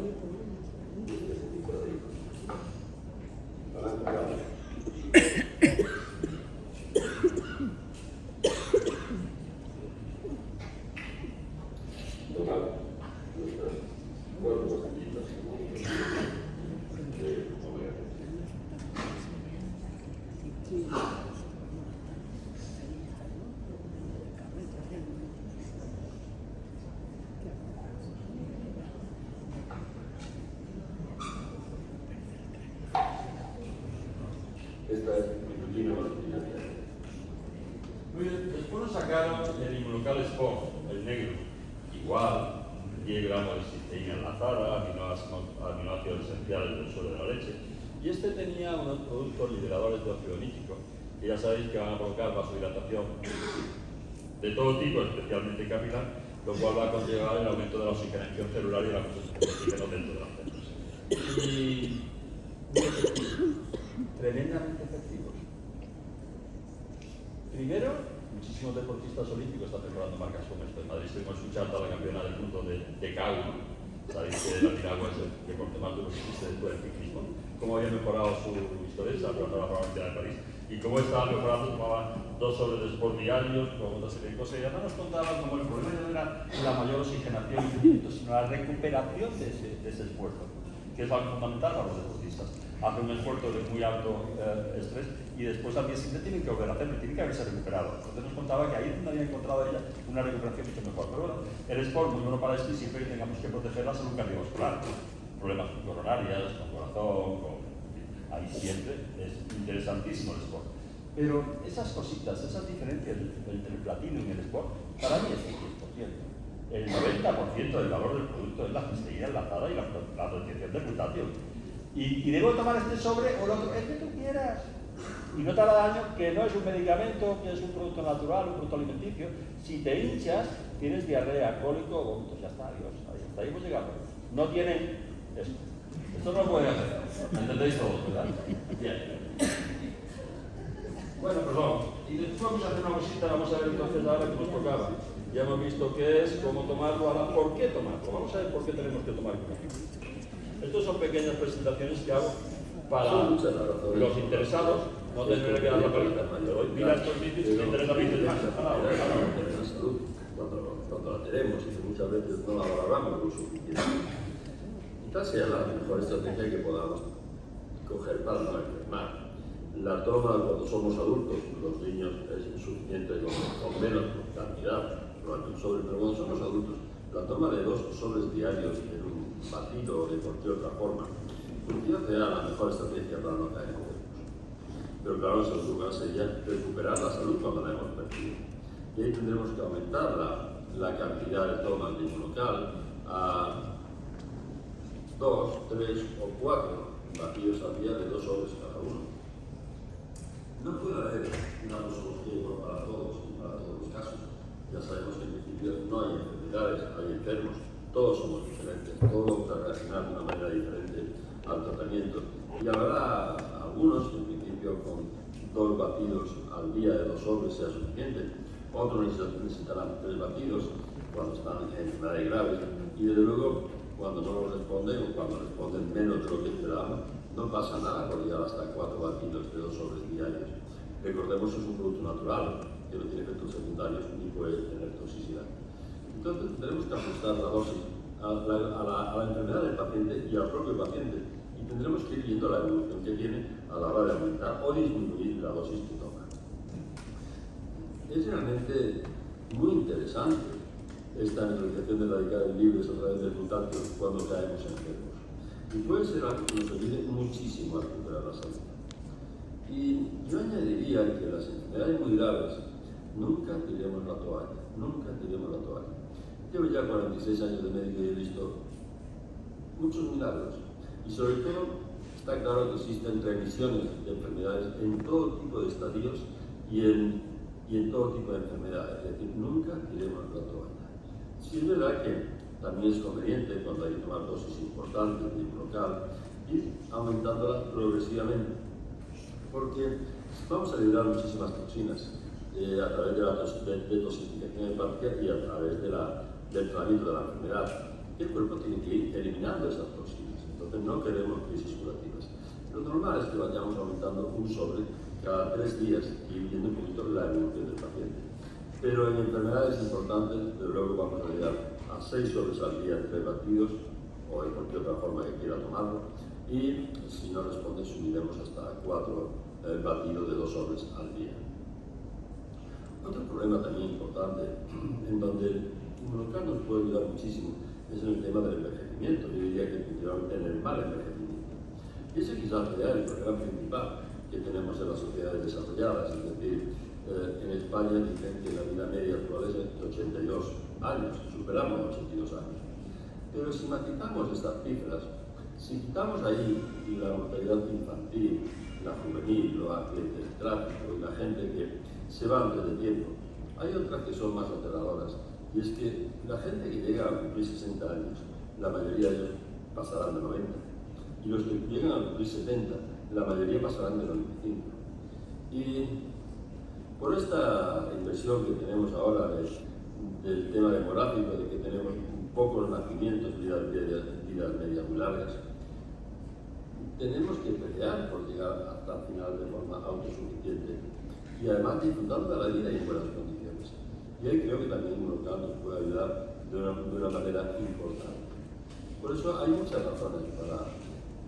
este poquito de ahí. Para enfocar. Tomar nuestras 4 pastillitas de omega 3. Esta es mi rutina matutina diaria. Muy bien, después nos sacaron el Inmunocal Sport, el negro. Igual, 10 gramos de cisteína enlazada, aminoácidos esenciales del suelo de la leche. Y este tenía unos productos liberadores de óxido nítrico, que ya sabéis que van a provocar vasodilatación de todo tipo, especialmente capilar, lo cual va a conllevar el aumento de la oxigenación celular y la concentración de oxígeno dentro de las células. Y tremendamente efectivos. Primero, muchísimos deportistas olímpicos están mejorando marcas como esto. En Madrid estuvimos escuchando a la campeona del mundo de KAU, sabéis que la piragua es el deporte más duro que existe después del ciclismo, cómo había mejorado su historia, cuando la Universidad de París, y cómo estaba mejorando, tomaba 2 sobres de sport diarios, con otra serie de cosas, y además nos contaban como el problema no era la mayor oxigenación, sino la recuperación de ese esfuerzo, que es algo fundamental para los deportistas. Hacen un esfuerzo de muy alto estrés y después al día siguiente tienen que volver a hacerlo, tienen que haberse recuperado. Entonces nos contaba que ahí es donde había encontrado ella una recuperación mucho mejor. Pero bueno, el sport muy bueno para esto y siempre tengamos que proteger la salud cardiovascular. Problemas coronarias, con corazón, ahí siempre es interesantísimo el sport. Pero esas cositas, esas diferencias entre el platino y el sport, para mí es el 10%. El 90% del valor del producto es la cisteína enlazada y la retención de glutatión. Y debo tomar este sobre o lo que tú quieras. Y no te hará daño, que no es un medicamento, que es un producto natural, un producto alimenticio. Si te hinchas, tienes diarrea, cólico, vómitos, ya está, adiós. Hasta ahí hemos llegado. No tienen esto. Esto no lo pueden hacer. ¿Entendéis todos, verdad? Bien. Bueno, perdón. Y después vamos a hacer una cosita, vamos a ver entonces ahora que nos tocaba. Ya hemos visto qué es, cómo tomarlo, ahora por qué tomarlo. Vamos a ver por qué tenemos que tomarlo. Estas son pequeñas presentaciones que hago para los interesados. No tendré que dar la palita. Mira estos vídeos y te interesa vídeos más. Cuando la tenemos y que muchas veces no la valoramos lo suficiente. Quizás sea la mejor estrategia que podamos coger para no enfermar. La toma cuando somos adultos, los niños es insuficiente con menos cantidad, durante un sobre, pero cuando somos adultos la toma de 2 sobres diarios en un batido o de cualquier otra forma, quizás sea la mejor estrategia para no caer enfermos. Pero claro, en segundo lugar sería recuperar la salud cuando la hemos perdido. Y ahí tendremos que aumentar la cantidad de tomas de inmunocal a 2, 3 o 4 batidos al día de 2 sobres cada uno. No puede haber una posología igual para todos y para todos los casos. Ya sabemos que en principio no hay enfermedades, hay enfermos, todos somos diferentes, todos vamos a reaccionar de una manera diferente al tratamiento. Y habrá algunos que en principio con 2 batidos al día de 2 sobres sea suficiente, otros necesitarán 3 batidos cuando están en enfermedades graves, y desde luego cuando no nos responden o cuando responden menos de lo que esperábamos, no pasa nada por llegar hasta 4 batidos de 2 sobres diarios. Recordemos que es un producto natural, que no tiene efectos secundarios ni puede tener toxicidad. Entonces tenemos que ajustar la dosis a la enfermedad del paciente y al propio paciente, y tendremos que ir viendo la evolución que tiene a la hora de aumentar o disminuir la dosis que toma. Es realmente muy interesante esta neutralización de radicales libres a través del glutatión cuando caemos enfermos. Y puede ser algo que nos ayude muchísimo a recuperar la salud. Y yo añadiría que las enfermedades muy graves nunca tiremos la toalla, nunca tiremos la toalla. Llevo ya 46 años de médico y he visto muchos milagros. Y sobre todo está claro que existen remisiones de enfermedades en todo tipo de estadios y en todo tipo de enfermedades. Es decir, nunca tiremos la toalla. Sí es verdad que también es conveniente, cuando hay que tomar dosis importantes de inmunocal, ir aumentándolas progresivamente, porque vamos a liberar muchísimas toxinas a través de la detoxificación hepática y a través del tratamiento de la enfermedad. El cuerpo tiene que ir eliminando esas toxinas, entonces no queremos crisis curativas. Lo normal es que vayamos aumentando un sobre cada 3 días y viendo un poquito la evolución del paciente. Pero en enfermedades importantes, desde luego vamos a llegar a 6 sobres al día en 3 batidos o en cualquier otra forma que quiera tomarlo, y si no responde subiremos hasta 4 batidos de 2 sobres al día. Otro problema también importante en donde el inmunocal nos puede ayudar muchísimo es en el tema del envejecimiento. Yo diría que principalmente en el mal envejecimiento. Y ese quizás sea el problema principal que tenemos en las sociedades desarrolladas, es decir, en España dicen que la vida media actual es de 82 años, superamos los 82 años. Pero si matizamos estas cifras, si quitamos ahí la mortalidad infantil, la juvenil, los accidentes de tráfico y la gente que se va antes de tiempo, hay otras que son más aterradoras, y es que la gente que llega a cumplir 60 años, la mayoría de ellos pasarán de 90, y los que llegan a cumplir 70, la mayoría pasarán de 95. Y por esta inversión que tenemos ahora del tema demográfico, de que tenemos pocos nacimientos, vidas medias muy largas, tenemos que pelear por llegar hasta el final de forma autosuficiente y además disfrutando de la vida y en buenas condiciones. Y ahí creo que también Inmunocal nos puede ayudar de una manera importante. Por eso hay muchas razones para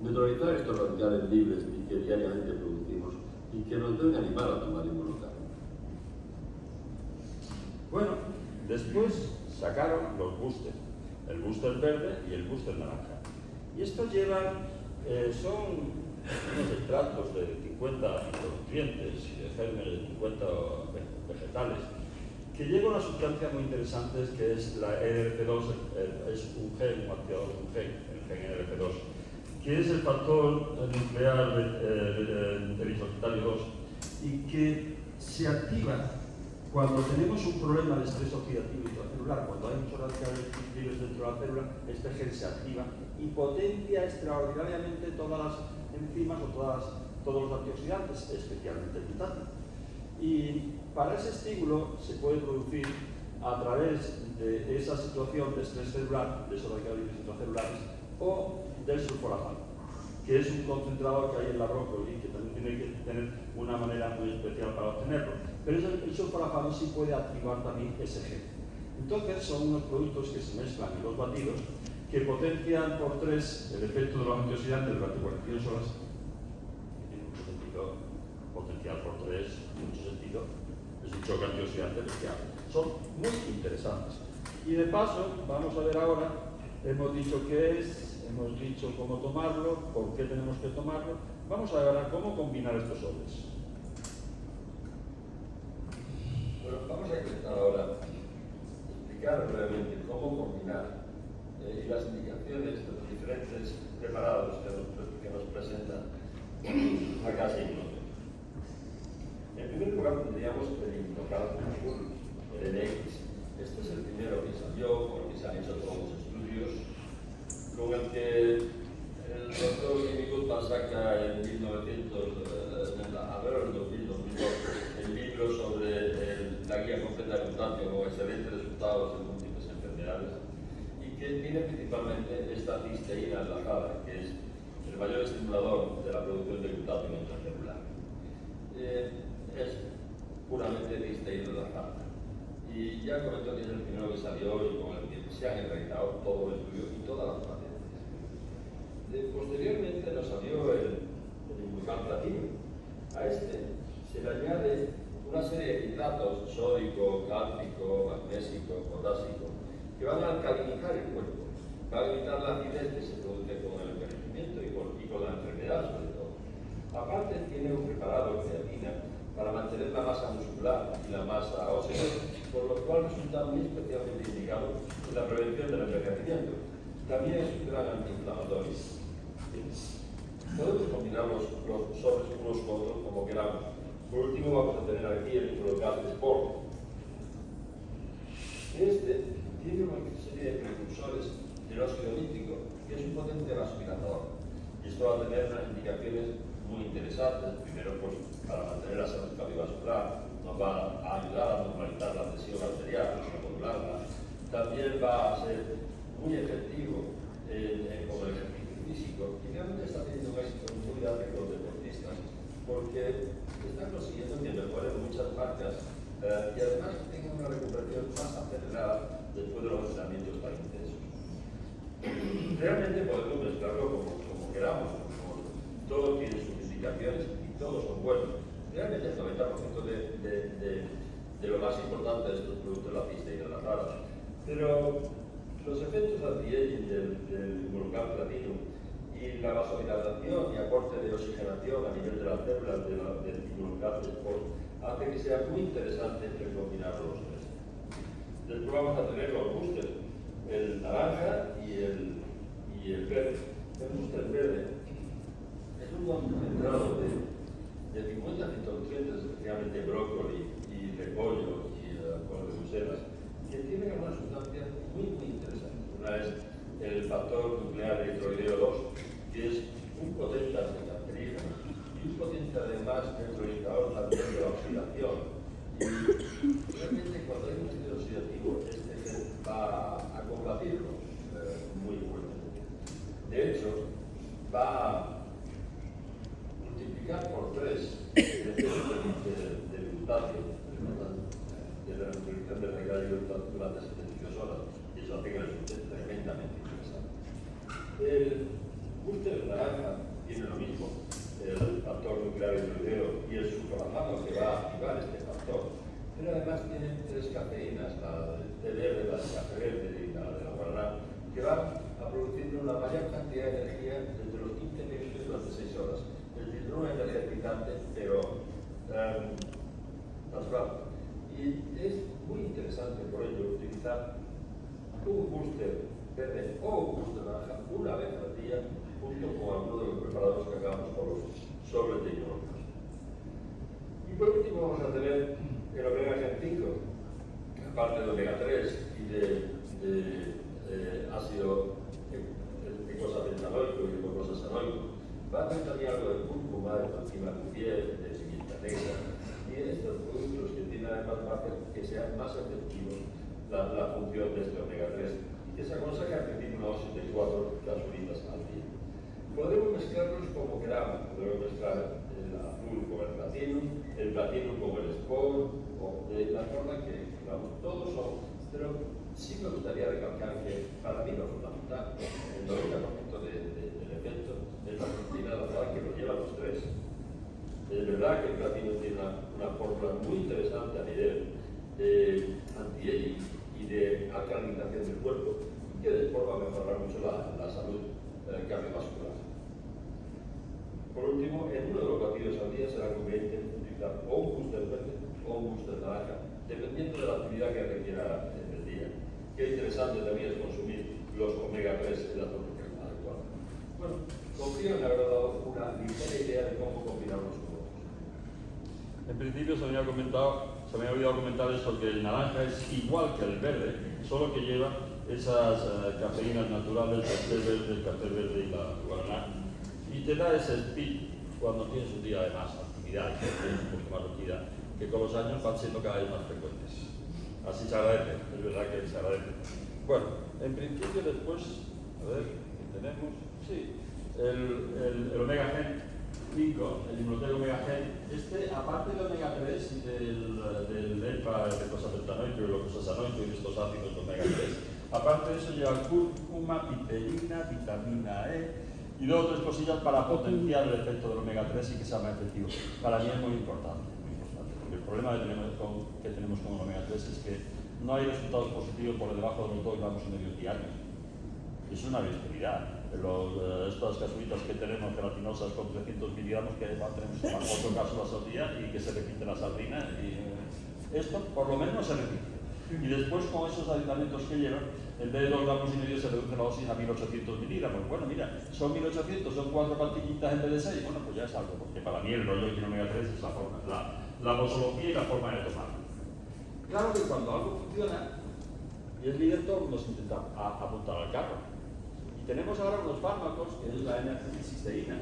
neutralizar estos radicales libres y que diariamente producimos y que nos deben animar a tomar Inmunocal. Bueno, después sacaron los boosters, el booster verde y el booster naranja. Y estos llevan, son unos extractos de 50 nutrientes y de gérmenes de 50 vegetales, que lleva una sustancia muy interesante que es la NRF2, es un gen, un activador de un gen, el gen NRF2, que es el factor nuclear eritrocitario 2 y que se activa cuando tenemos un problema de estrés oxidativo intracelular. Cuando hay muchos radicales libres dentro de la célula, este gen se activa y potencia extraordinariamente todas las enzimas o todos los antioxidantes, especialmente el glutatión. Y para ese estímulo se puede producir a través de esa situación de estrés celular, de esos radicales libres intracelulares, o del sulforafano, que es un concentrador que hay en la brócoli, que también tiene que tener una manera muy especial para obtenerlo. Pero el sulforafano sí puede activar también ese gen. Entonces son unos productos que se mezclan en los batidos, que potencian por 3 el efecto de los antioxidantes durante 42 horas. Tiene mucho sentido potenciar por 3, tiene mucho sentido. Es un choque antioxidante bestial. Son muy interesantes. Y de paso, vamos a ver ahora, hemos dicho qué es, hemos dicho cómo tomarlo, por qué tenemos que tomarlo. Vamos a ver ahora cómo combinar estos soles. Bueno, vamos a intentar ahora explicar brevemente cómo combinar y las indicaciones de los diferentes preparados que nos presentan acá Signo. En primer lugar tendríamos el Indocal Azul, el NX. Este es el primero que salió, con el que se han hecho todos los estudios, con el que el doctor Jimmy Goodman saca en 2002, el libro sobre la guía completa de mutante con excelentes resultados en múltiples enfermedades, y que tiene principalmente esta cisteína enlazada, que es el mayor estimulador de la producción de glutatión intracelular. Es puramente cisteína enlazada. Y ya comentó que es el primero que salió y con el que se han realizado todo el estudio y todas las patentes. Posteriormente nos salió el Indocal Platino. A este se le añade una serie de nitratos sódico, cálcico, magnésico, potásico, que van a alcalinizar el cuerpo, van a evitar la acidez que se produce con el envejecimiento y con la enfermedad sobre todo. Aparte tiene un preparado creatina para mantener la masa muscular y la masa ósea, por lo cual resulta muy especialmente indicado en la prevención del envejecimiento. También es un gran antiinflamatorio. Podemos combinar los sobres unos con otros como queramos. Por último vamos a tener aquí el Indocal Sport. Este tiene una serie de precursores del óxido nítrico, que es un potente vasodilatador. Y esto va a tener unas indicaciones muy interesantes. Primero, pues, para mantener la salud cardiovascular, nos va a ayudar a normalizar la presión arterial, a controlarla. También va a ser muy efectivo con el ejercicio físico, y realmente está teniendo un éxito muy grande con los deportistas, porque están consiguiendo que mejoren muchas marcas y además tengan una recuperación más acelerada después de los entrenamientos tan intensos. Realmente podemos mezclarlo como queramos, todo tiene sus indicaciones y todos son buenos. Realmente el 90% de lo más importante de estos productos es la cisteína enlazada. Pero los efectos anti-aging del Indocal Platino y la vasodilatación y aporte de oxigenación a nivel de las células del Indocal Sport hace que sea muy interesante el combinar los tres. Después vamos a tener los boosters, el naranja y el verde. El booster verde es un concentrado de 50 fitonutrientes, especialmente brócoli y repollo y col de Bruselas, que tienen algunas sustancias muy interesantes. Una es el factor nuclear eritroideo 2, que es un potente anticancerígeno y un potente además neutralizador también de la oxidación. Y realmente cuando hay un estrés oxidativo, este va a combatirlo muy fuertemente. De hecho, va a multiplicar por 3 el efecto de glutatio, de la nutrición del regalio durante 72 horas, y eso hace que resulte tremendamente interesante. El booster naranja tiene lo mismo, el factor nuclear eritroideo y el sulforafano que va a activar este factor, pero además tiene 3 cafeínas, la de verde, la de café verde y la de la guaraná, que van a producir una mayor cantidad de energía desde los 15 minutos durante 6 horas. Es decir, no una energía excitante, pero natural. Y es muy interesante por ello utilizar un booster verde o un booster naranja una vez al día, junto con algunos de los preparados que hagamos con los sobres de hidrógenos. Y por último vamos a tener el omega 5, aparte de omega 3 y de ácido eicosapentanoico y glucosanoico, va a tener también algo de cúrcuma, de enzima Q10, de pimienta negra, y estos productos que tienen además hacer que sean más efectivos la función de este omega 3, y que se aconseja que tiene unos 64 capsulitas al día. Podemos mezclarlos como queramos, podemos mezclar el azul con el platino con el sport, o de la forma que digamos, todos son, pero sí me gustaría recalcar que para mí lo fundamental, el 90% del efecto es la cisteína enlazada, que lo llevan los tres. Es verdad que el platino tiene una fórmula muy interesante a nivel de anti-aging y de alcalinidad la salud cardiovascular. Por último, en uno de los batidos al día será conveniente utilizar o un booster verde o un booster naranja, dependiendo de la actividad que requiera en el día. Qué interesante también es consumir los omega 3 en la tónica adecuada. Bueno, confío en haber dado una ligera idea de cómo combinar los productos. En principio se me había olvidado comentar eso, que el naranja es igual que el verde, solo que lleva esas cafeínas naturales del café verde y la guaraná. Y te da ese speed cuando tienes un día de más actividad y tienes un poquito más actividad, que con los años van siendo cada vez más frecuentes. Así se agradece, es verdad que se agradece. Bueno, en principio después, a ver, ¿qué tenemos? Sí, el omega gen 5, el inmunotec omega gen, aparte del omega 3 y del EPA, el glucosaminoico y el glucosanoico y estos ácidos omega 3, aparte de eso lleva cúrcuma, piperina, vitamina E, y dos o tres cosillas para potenciar el efecto del omega 3 y que sea más efectivo. Para mí es muy importante, porque el problema que tenemos con el omega 3 es que no hay resultados positivos por debajo de los 2,5 gramos diarios. Es una bestialidad. Estas casulitas que tenemos gelatinosas con 300 miligramos que tenemos que tomar 8 cápsulas al día y que se repite la sardina, y esto por lo menos se repite. Y después con esos aditamentos que llevan, en vez de 2,5 gramos se reduce la dosis a 1800 miligramos. Bueno, mira, son 1800, son 4 pastillitas en vez de 6. Bueno, pues ya es algo, porque para mí el rollo de omega 3 es la posología y la forma de tomarlo. Claro que cuando algo funciona y es líder, todo el mundo se intenta apuntar al carro. Y tenemos ahora unos fármacos, que es la N-acetilcisteína,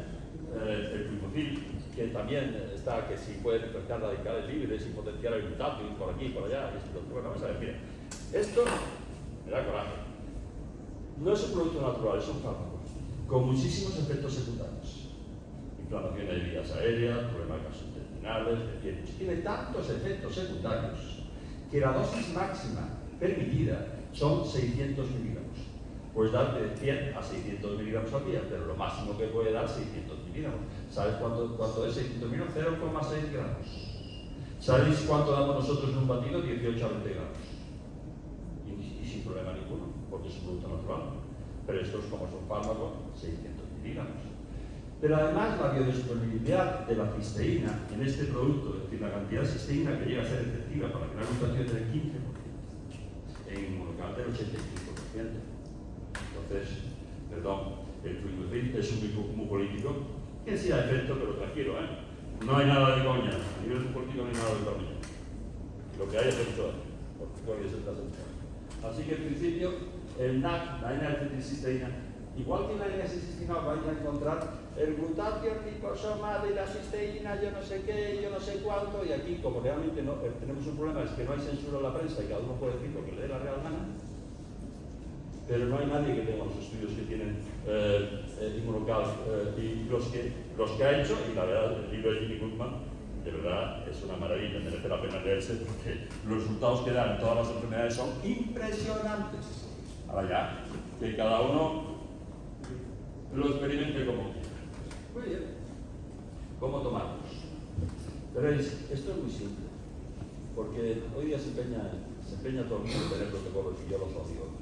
el glufil, que también está, que si puede detectar radicales libres y potenciar el glutatión y por aquí y por allá. Bueno, vamos a ver, mira, esto me da coraje. No es un producto natural, es un fármaco, con muchísimos efectos secundarios. Inflamación de vías aéreas, problemas gastrointestinales, tiene tantos efectos secundarios que la dosis máxima permitida son 600 miligramos. Puedes dar de 100 a 600 miligramos al día, pero lo máximo que puede dar 600 miligramos. ¿Sabes cuánto es 600 miligramos? 0,6 gramos. ¿Sabéis cuánto damos nosotros en un batido? 18 a 20 gramos. Y sin problema ninguno, porque es un producto natural. Pero esto es como es un fármaco, 600 miligramos. Pero además la biodisponibilidad de la cisteína en este producto, es decir, la cantidad de cisteína que llega a ser efectiva para crear glutatión del 15%, en inmunocal del 85%. Entonces, perdón, el fluidofil es un mucolítico que sí da efecto, pero tranquilo, no hay nada de coña, a nivel político no hay nada de coña. Lo que hay es efecto, porque hoy es el caso. Así que en principio, el NAC, la N-acetilcisteína, igual que en la N-acetilcisteína vais a encontrar el glutatión liposoma de la cisteína, yo no sé qué, yo no sé cuánto, y aquí, como realmente no, tenemos un problema, es que no hay censura en la prensa y cada uno puede decir lo que le dé la real gana. Pero no hay nadie que tenga los estudios que tienen Inmunocal y los que ha hecho, y la verdad, el libro de Jimmy Goodman, de verdad, es una maravilla, merece la pena leerse, porque los resultados que dan en todas las enfermedades son impresionantes. Ahora ya, que cada uno lo experimente como quiera. Muy bien. ¿Cómo tomarlos? Veréis, esto es muy simple, porque hoy día se empeña todo el mundo en tener protocolos y yo los odio.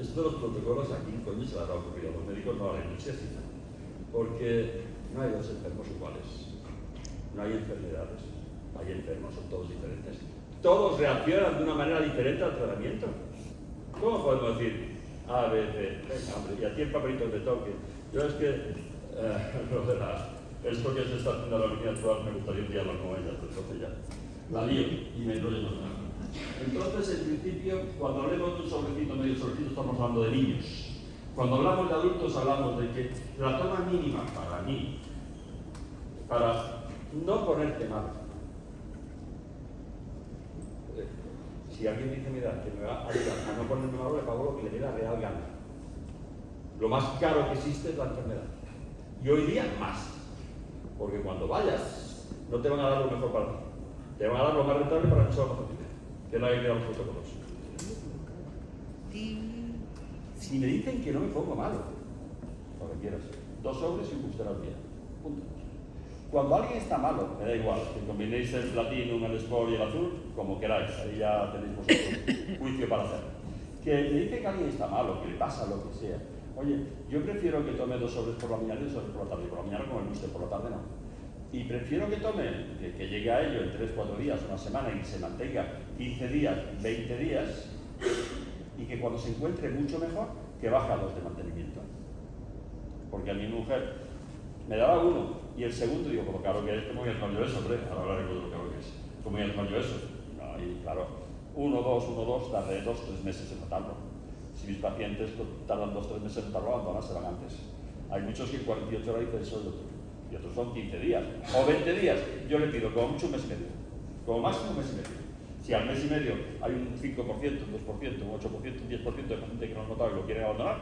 Esto de los protocolos aquí, coño, se les habrá ocurrido a los médicos, no a la industria, porque no hay dos enfermos iguales, no hay enfermedades, hay enfermos, son todos diferentes. Todos reaccionan de una manera diferente al tratamiento. ¿Cómo podemos decir A, B, C? Venga, hombre, y aquí el papelito de toque. Yo es que, esto que se está haciendo la línea actual me gustaría enviarlo como ella, entonces ya la lío y me enrollo más. Entonces, en principio, cuando hablemos de un sobrecito, medio sobrecito, estamos hablando de niños. Cuando hablamos de adultos, hablamos de que la toma mínima para mí, para no ponerte mal. Si alguien dice, mira, que me va a ayudar a no ponerme mal, le pago lo que le dé la real gana. Lo más caro que existe es la enfermedad. Y hoy día, más. Porque cuando vayas, no te van a dar lo mejor para ti. Te van a dar lo más rentable para que sea más fácil. Que no hay que crear los protocolos. Si me dicen que no me pongo malo, lo que quieras, 2 sobres y un booster al día. Punto. Cuando alguien está malo, me da igual, que combinéis el platino, el sport y el azul, como queráis, ahí ya tenéis vosotros juicio para hacer. Que le dice que alguien está malo, que le pasa lo que sea. Oye, yo prefiero que tome 2 sobres por la mañana y 2 sobres por la tarde. Por la mañana como el guste, por la tarde no. Y prefiero que tome, que llegue a ello en 3-4 días, una semana y se mantenga 15 días, 20 días, y que cuando se encuentre mucho mejor, que baje a 2 de mantenimiento. Porque a mi mujer me daba 1 y el segundo digo, como claro que es, como el rollo eso, hombre, ahora hablaré con lo claro que es. Como el rollo eso. No, y claro, 1-2, tardé 2-3 meses en tratarlo. Si mis pacientes tardan 2-3 meses en tratarlo, abandonan, se van antes. Hay muchos que en 48 horas dicen eso y otros son 15 días o 20 días. Yo le pido como mucho un mes y medio, como máximo un mes y medio. Si al mes y medio hay un 5%, un 2%, un 8%, un 10% de pacientes que no han notado y lo quieren abandonar,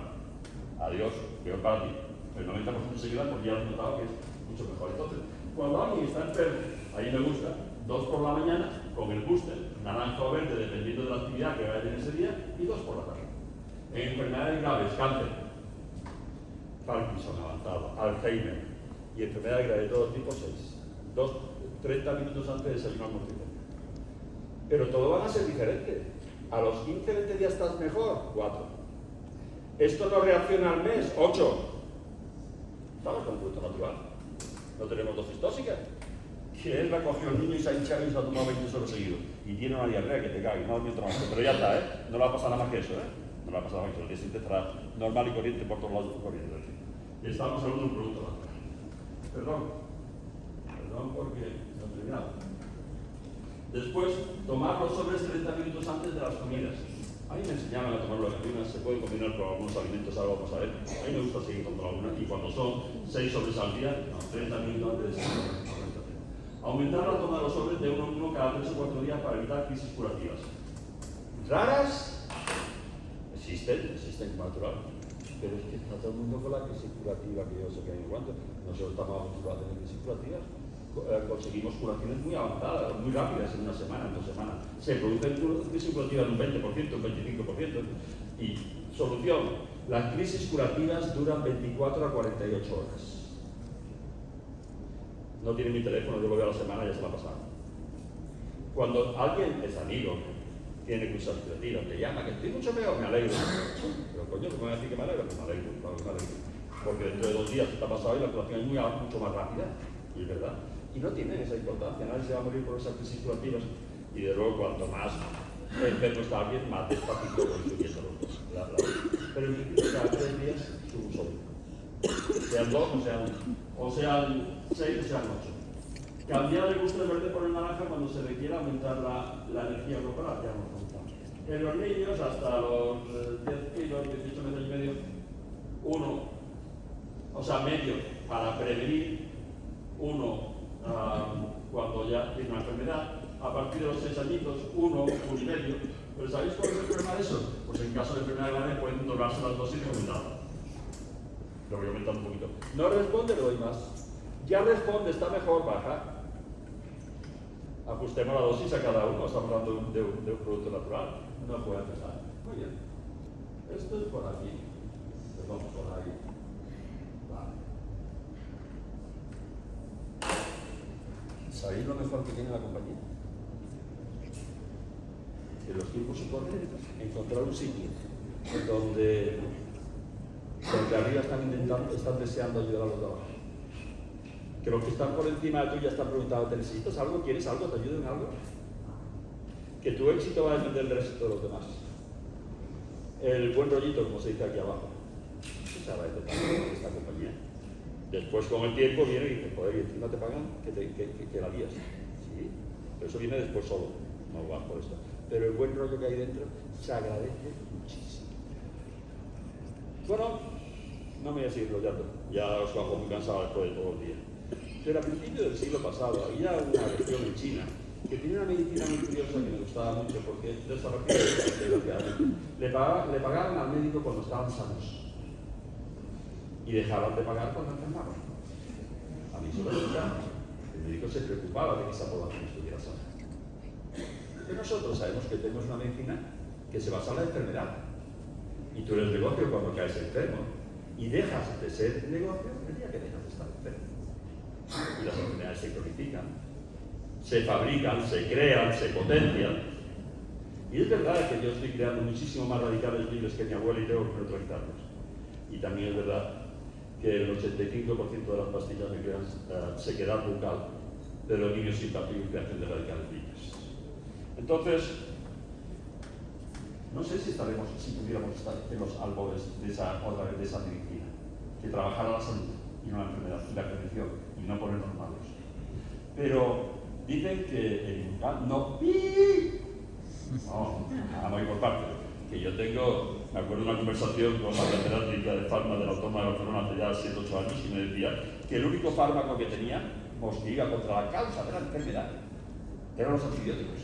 adiós, peor para ti. El 90% se queda porque ya han notado que es mucho mejor. Entonces, cuando alguien está enfermo, ahí me gusta 2 por la mañana con el booster, naranja o verde, dependiendo de la actividad que vaya a tener ese día, y 2 por la tarde. En enfermedades graves, cáncer, Parkinson avanzado, Alzheimer y enfermedades graves de todo tipo, 6. 30 minutos antes de desayunar mortífero. Pero todo van a ser diferentes. A los 15-20 días estás mejor, 4. Esto no reacciona al mes, 8. Estamos con producto natural. No tenemos dosis tóxicas. Que él la cogió el niño y se ha hinchado y se ha tomado 20 solos seguidos. Y tiene una diarrea que te cae, no otro más. Pero ya está, no le va a pasar nada más que eso, No le va a pasar nada más que eso. El día siguiente estará normal y corriente por todos lados corriendo. Y estamos hablando de un producto natural. Perdón porque no he terminado. Después, tomar los sobres 30 minutos antes de las comidas. A mí me enseñaban a tomar las ayunas, se puede combinar con algunos alimentos, ahora vamos a ver. A mí me gusta seguir tomando algunas, y cuando son 6 sobres al día, no, 30 minutos antes de aumentar la toma de los sobres de 1 en 1 cada 3 o 4 días para evitar crisis curativas. ¿Raras? Existen como natural. Pero es que está todo el mundo con la crisis curativa que yo sé que hay en cuanto. Nosotros estamos acostumbrados a tener crisis curativas. Conseguimos curaciones muy avanzadas, muy rápidas, en una semana, en 2 semanas. Se producen crisis curativas de un 20%, un 25%. Y solución, las crisis curativas duran 24 a 48 horas. No tiene mi teléfono, yo lo veo a la semana y ya se la ha pasado. Cuando alguien es amigo, tiene crisis curativas, te llama, que estoy mucho peor, me alegro. Pero coño, ¿cómo me decir que me alegro? Pues me alegro, claro que me alegro. Porque dentro de 2 días se te ha pasado y la curación es mucho más rápida. Y es verdad. Y no tiene esa importancia, nadie se va a morir por esas crisis curativas. Y de luego, cuanto más enfermo está alguien, más despacito con subiendo la pero en principio, cada 3 días su sobre. Sean 2 o sean 6 o sean 8. Cambiar el gusto del verde por el naranja cuando se requiera aumentar la energía corporal, ya hemos comentado. En los niños, hasta los 10 kilos, 18 meses y medio, medio para prevenir, cuando ya tiene una enfermedad, a partir de los 6 añitos, 1 y medio. ¿Pero sabéis cuál es el problema de eso? Pues en caso de enfermedad grave pueden tocarse las dosis y aumentar. Lo voy a aumentar un poquito. No responde, le doy más. Ya responde, está mejor, baja. Ajustemos la dosis a cada uno, estamos hablando de un producto natural. No puede empezar. Muy bien. Esto es por aquí. Pues vamos por ahí. Vale. ¿Sabéis lo mejor que tiene la compañía? En los tiempos se corren, encontrar un sitio donde arriba están deseando ayudar a los de abajo. Que los que están por encima de tú ya están preguntando, ¿te necesitas algo? ¿Quieres algo? ¿Te ayudo en algo? Que tu éxito va a depender del éxito de los demás. El buen rollito, como se dice aquí abajo. Esa es la esta compañía. Después, con el tiempo, viene y dice, joder, y encima te pagan que la guías. Sí, pero eso viene después solo, no vas por esto. Pero el buen rollo que hay dentro se agradece muchísimo. Bueno, no me voy a seguir rollando, ya os bajo muy cansado después de todo el día. Pero a principios del siglo pasado había una región en China que tenía una medicina muy curiosa que me gustaba mucho porque le pagaban al médico cuando estaban sanos y dejaban de pagar cuando enfermaban. A mí eso me gustaba. El médico se preocupaba de que esa población estuviera sana. Porque nosotros sabemos que tenemos una medicina que se basa en la enfermedad. Y tú eres negocio cuando caes enfermo. Y dejas de ser negocio el día que dejas de estar enfermo. Y las enfermedades se cronifican, se fabrican, se crean, se potencian. Y es verdad que yo estoy creando muchísimo más radicales libres que mi abuela y tengo que neutralizarlos. Y también es verdad que el 85% de las pastillas me crean sequedad bucal, pero el niño simpático y creación de radicales libres. Entonces, no sé si pudiéramos estar en los albores de esa medicina, que trabajara la salud y no la enfermedad, y la prevención, y no ponernos malos. Pero dicen que el inmuncal no, vamos a ir por partes. Que yo tengo, me acuerdo de una conversación con la catedrática de Farma de la Autónoma de Barcelona hace ya 7 o 8 años y me decía que el único fármaco que tenía hostiga contra la causa de la enfermedad eran los antibióticos.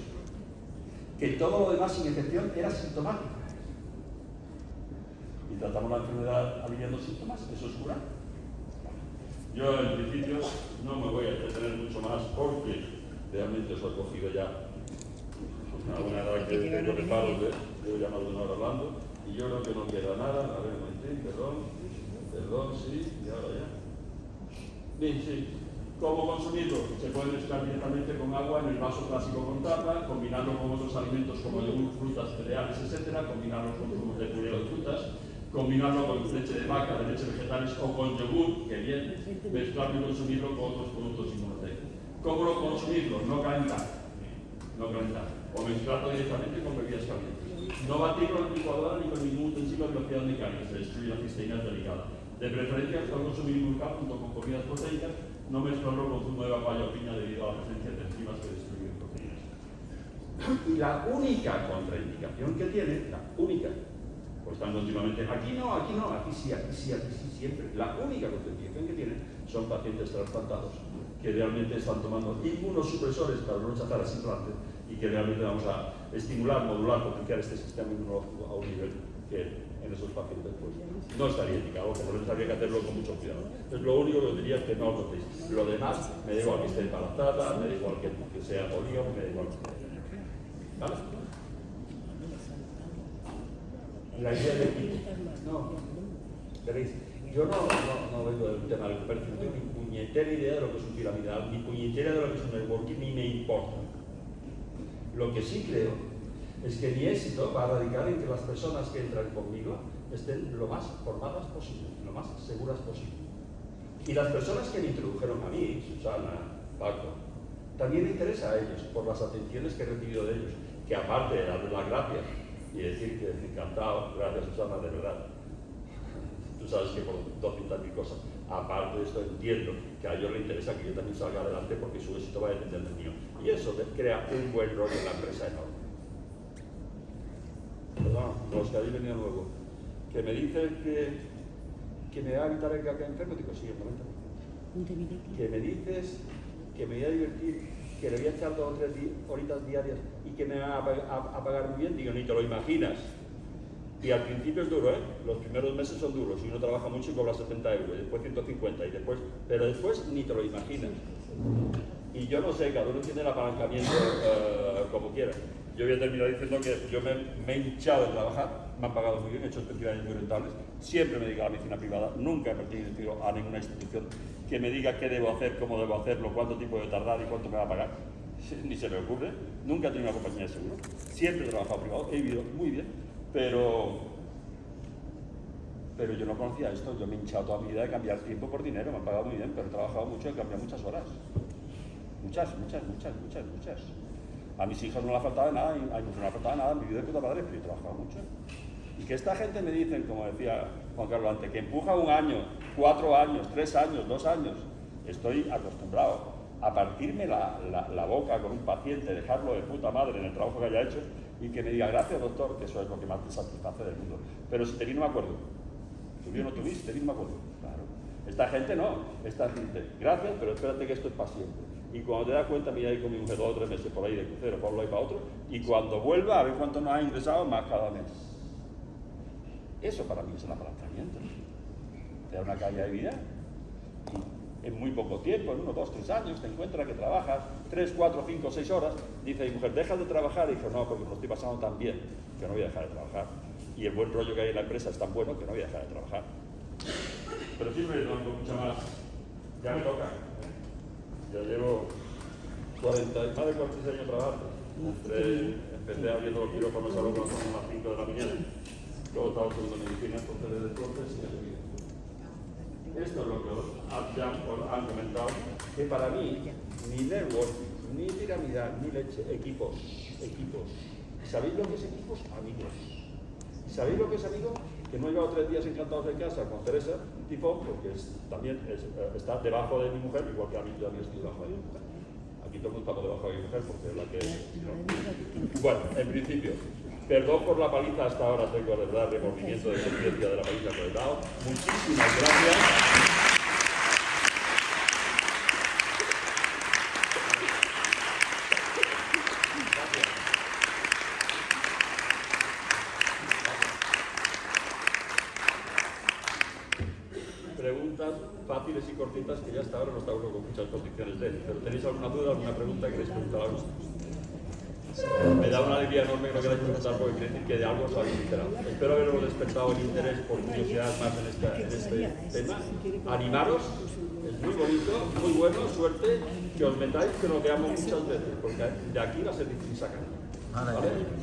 Que todo lo demás sin excepción era sintomático. Y tratamos la enfermedad aliviando síntomas, eso es curar. Yo en principio no me voy a entretener mucho más porque realmente os he cogido ya a una edad que tengo de paros, llevo ya más de 1 hora hablando y yo creo que no queda nada. A ver, un momentín, perdón, sí, y ahora ya. Bien, sí. ¿Cómo consumirlo? Se puede mezclar directamente con agua en el vaso clásico con tapa, combinarlo con otros alimentos como yogur, frutas, cereales, etc., combinarlo con zumos de puré de frutas, combinarlo con leche de vaca, de leche vegetales o con yogur, que bien, mezclarlo y consumirlo con otros productos inmunoteicos. ¿Cómo lo consumirlo? No calentar. O mezclarlo directamente con bebidas calientes. No batirlo en licuadora ni con ningún utensilio de velocidad mecánica, se destruye la cisteína delicada. De preferencia, al consumir inmuncal junto con comidas proteicas, no mezclarlo con zumo de papaya o piña debido a la presencia de enzimas que destruyen proteínas. Y la única contraindicación que tiene, la única, pues están continuamente, aquí no, aquí sí, siempre. La única contraindicación que tiene son pacientes trasplantados que realmente están tomando inmunosupresores para no rechazar ese implante y que realmente vamos a estimular, modular, potenciar este sistema inmunológico a un nivel que en esos pacientes pues, no estaría indicado, que por eso habría que hacerlo con mucho cuidado. Es lo único que diría que no os notéis. Lo demás, me da igual que esté embarazada, me da igual que sea polígamo, me da igual. ¿Vale? La idea de que no, veréis, yo no vengo del tema del comercio, no tengo ni puñetera idea de lo que es un piramidal, ni puñetera de lo que es un networking, ni me importa. Lo que sí creo es que mi éxito va a radicar en que las personas que entran conmigo estén lo más formadas posible, lo más seguras posible. Y las personas que me introdujeron a mí, Susana, Paco, también me interesa a ellos por las atenciones que he recibido de ellos, que aparte de darles las gracias y decir que encantado, gracias Susana, de verdad. Tú sabes que por 200.000 cosas, aparte de esto entiendo que a ellos les interesa que yo también salga adelante porque su éxito va a depender del mío. Y eso crea un buen rollo en la empresa enorme. Perdón, los que habéis venido luego, que me dicen que me va a evitar el caca enfermo, digo, sí, un 90%. Que me dices que me voy a divertir, que le voy a echar 2 o 3 horitas diarias y que me va a pagar muy bien, digo, ni te lo imaginas. Y al principio es duro, ¿eh? Los primeros meses son duros y uno trabaja mucho y cobra 70 euros, y después 150, pero después ni te lo imaginas. Y yo no sé, cada uno tiene el apalancamiento como quiera. Yo voy a terminar diciendo que yo me he hinchado de trabajar, me han pagado muy bien, he hecho especialidades muy rentables, siempre me dedico a la medicina privada, nunca he pertenecido a ninguna institución que me diga qué debo hacer, cómo debo hacerlo, cuánto tiempo debo tardar y cuánto me va a pagar. Ni se me ocurre, nunca he tenido una compañía de seguro, siempre he trabajado privado, he vivido muy bien, pero yo no conocía esto, yo me he hinchado toda mi vida de cambiar tiempo por dinero, me han pagado muy bien, pero he trabajado mucho y he cambiado muchas horas. Muchas. A mis hijas no les faltaba nada, a mi mujer no le faltaba nada, mi vida de puta madre, pero yo he trabajado mucho. Y que esta gente me dicen, como decía Juan Carlos antes, que empuja 1 año, 4 años, 3 años, 2 años. Estoy acostumbrado a partirme la boca con un paciente, dejarlo de puta madre en el trabajo que haya hecho y que me diga, gracias doctor, que eso es lo que más te satisface del mundo. Pero si te vi no me acuerdo. Tú no tuviste, te vi no me acuerdo. Claro. Esta gente no, esta gente, gracias, pero espérate que esto es para siempre. Y cuando te das cuenta, mira ahí con mi mujer 2 o 3 meses por ahí de crucero, para un lado y para otro, y cuando vuelva a ver cuánto nos ha ingresado, más cada mes. Eso para mí es el apalancamiento. Te da una calidad de vida y en muy poco tiempo, en 1, 2, 3 años, te encuentras que trabajas 3, 4, 5, 6 horas, dice mi mujer, ¿dejas de trabajar? Y dijo, no, porque me lo estoy pasando tan bien que no voy a dejar de trabajar. Y el buen rollo que hay en la empresa es tan bueno que no voy a dejar de trabajar. Pero sí me doy mucha más. Ya me toca. Ya llevo más de 46 años trabajando. Entre empecé abriendo los quirófanos a las 5 de la mañana. Luego estaba estudiando medicina, entonces desde entonces sí he seguido. Esto es lo que han comentado, que para mí, ni network, ni piramidal, ni leche, equipos. ¿Sabéis lo que es equipos? Amigos. ¿Sabéis lo que es amigo? Que no he llevado 3 días encantados en casa con Teresa, un tipo, porque está debajo de mi mujer, igual que a mí yo también estoy debajo de mi mujer. Aquí todo el mundo está debajo de mi mujer porque es la que es. ¿No? Bueno, en principio, perdón por la paliza hasta ahora, tengo de verdad remordimiento de conciencia de la paliza que he dado. Muchísimas gracias. Preguntas fáciles y cortitas que ya hasta ahora no está uno con muchas condiciones de él. Pero ¿tenéis alguna duda, alguna pregunta que queréis preguntar a vosotros? Me da una alegría enorme que no queráis preguntar porque quiere decir que de algo os habéis enterado. Espero haberos despertado el interés por curiosidad más en este tema. Animaros, es muy bonito, muy bueno, suerte, que os metáis, que nos veamos muchas veces, porque de aquí va a ser difícil sacar. ¿Vale?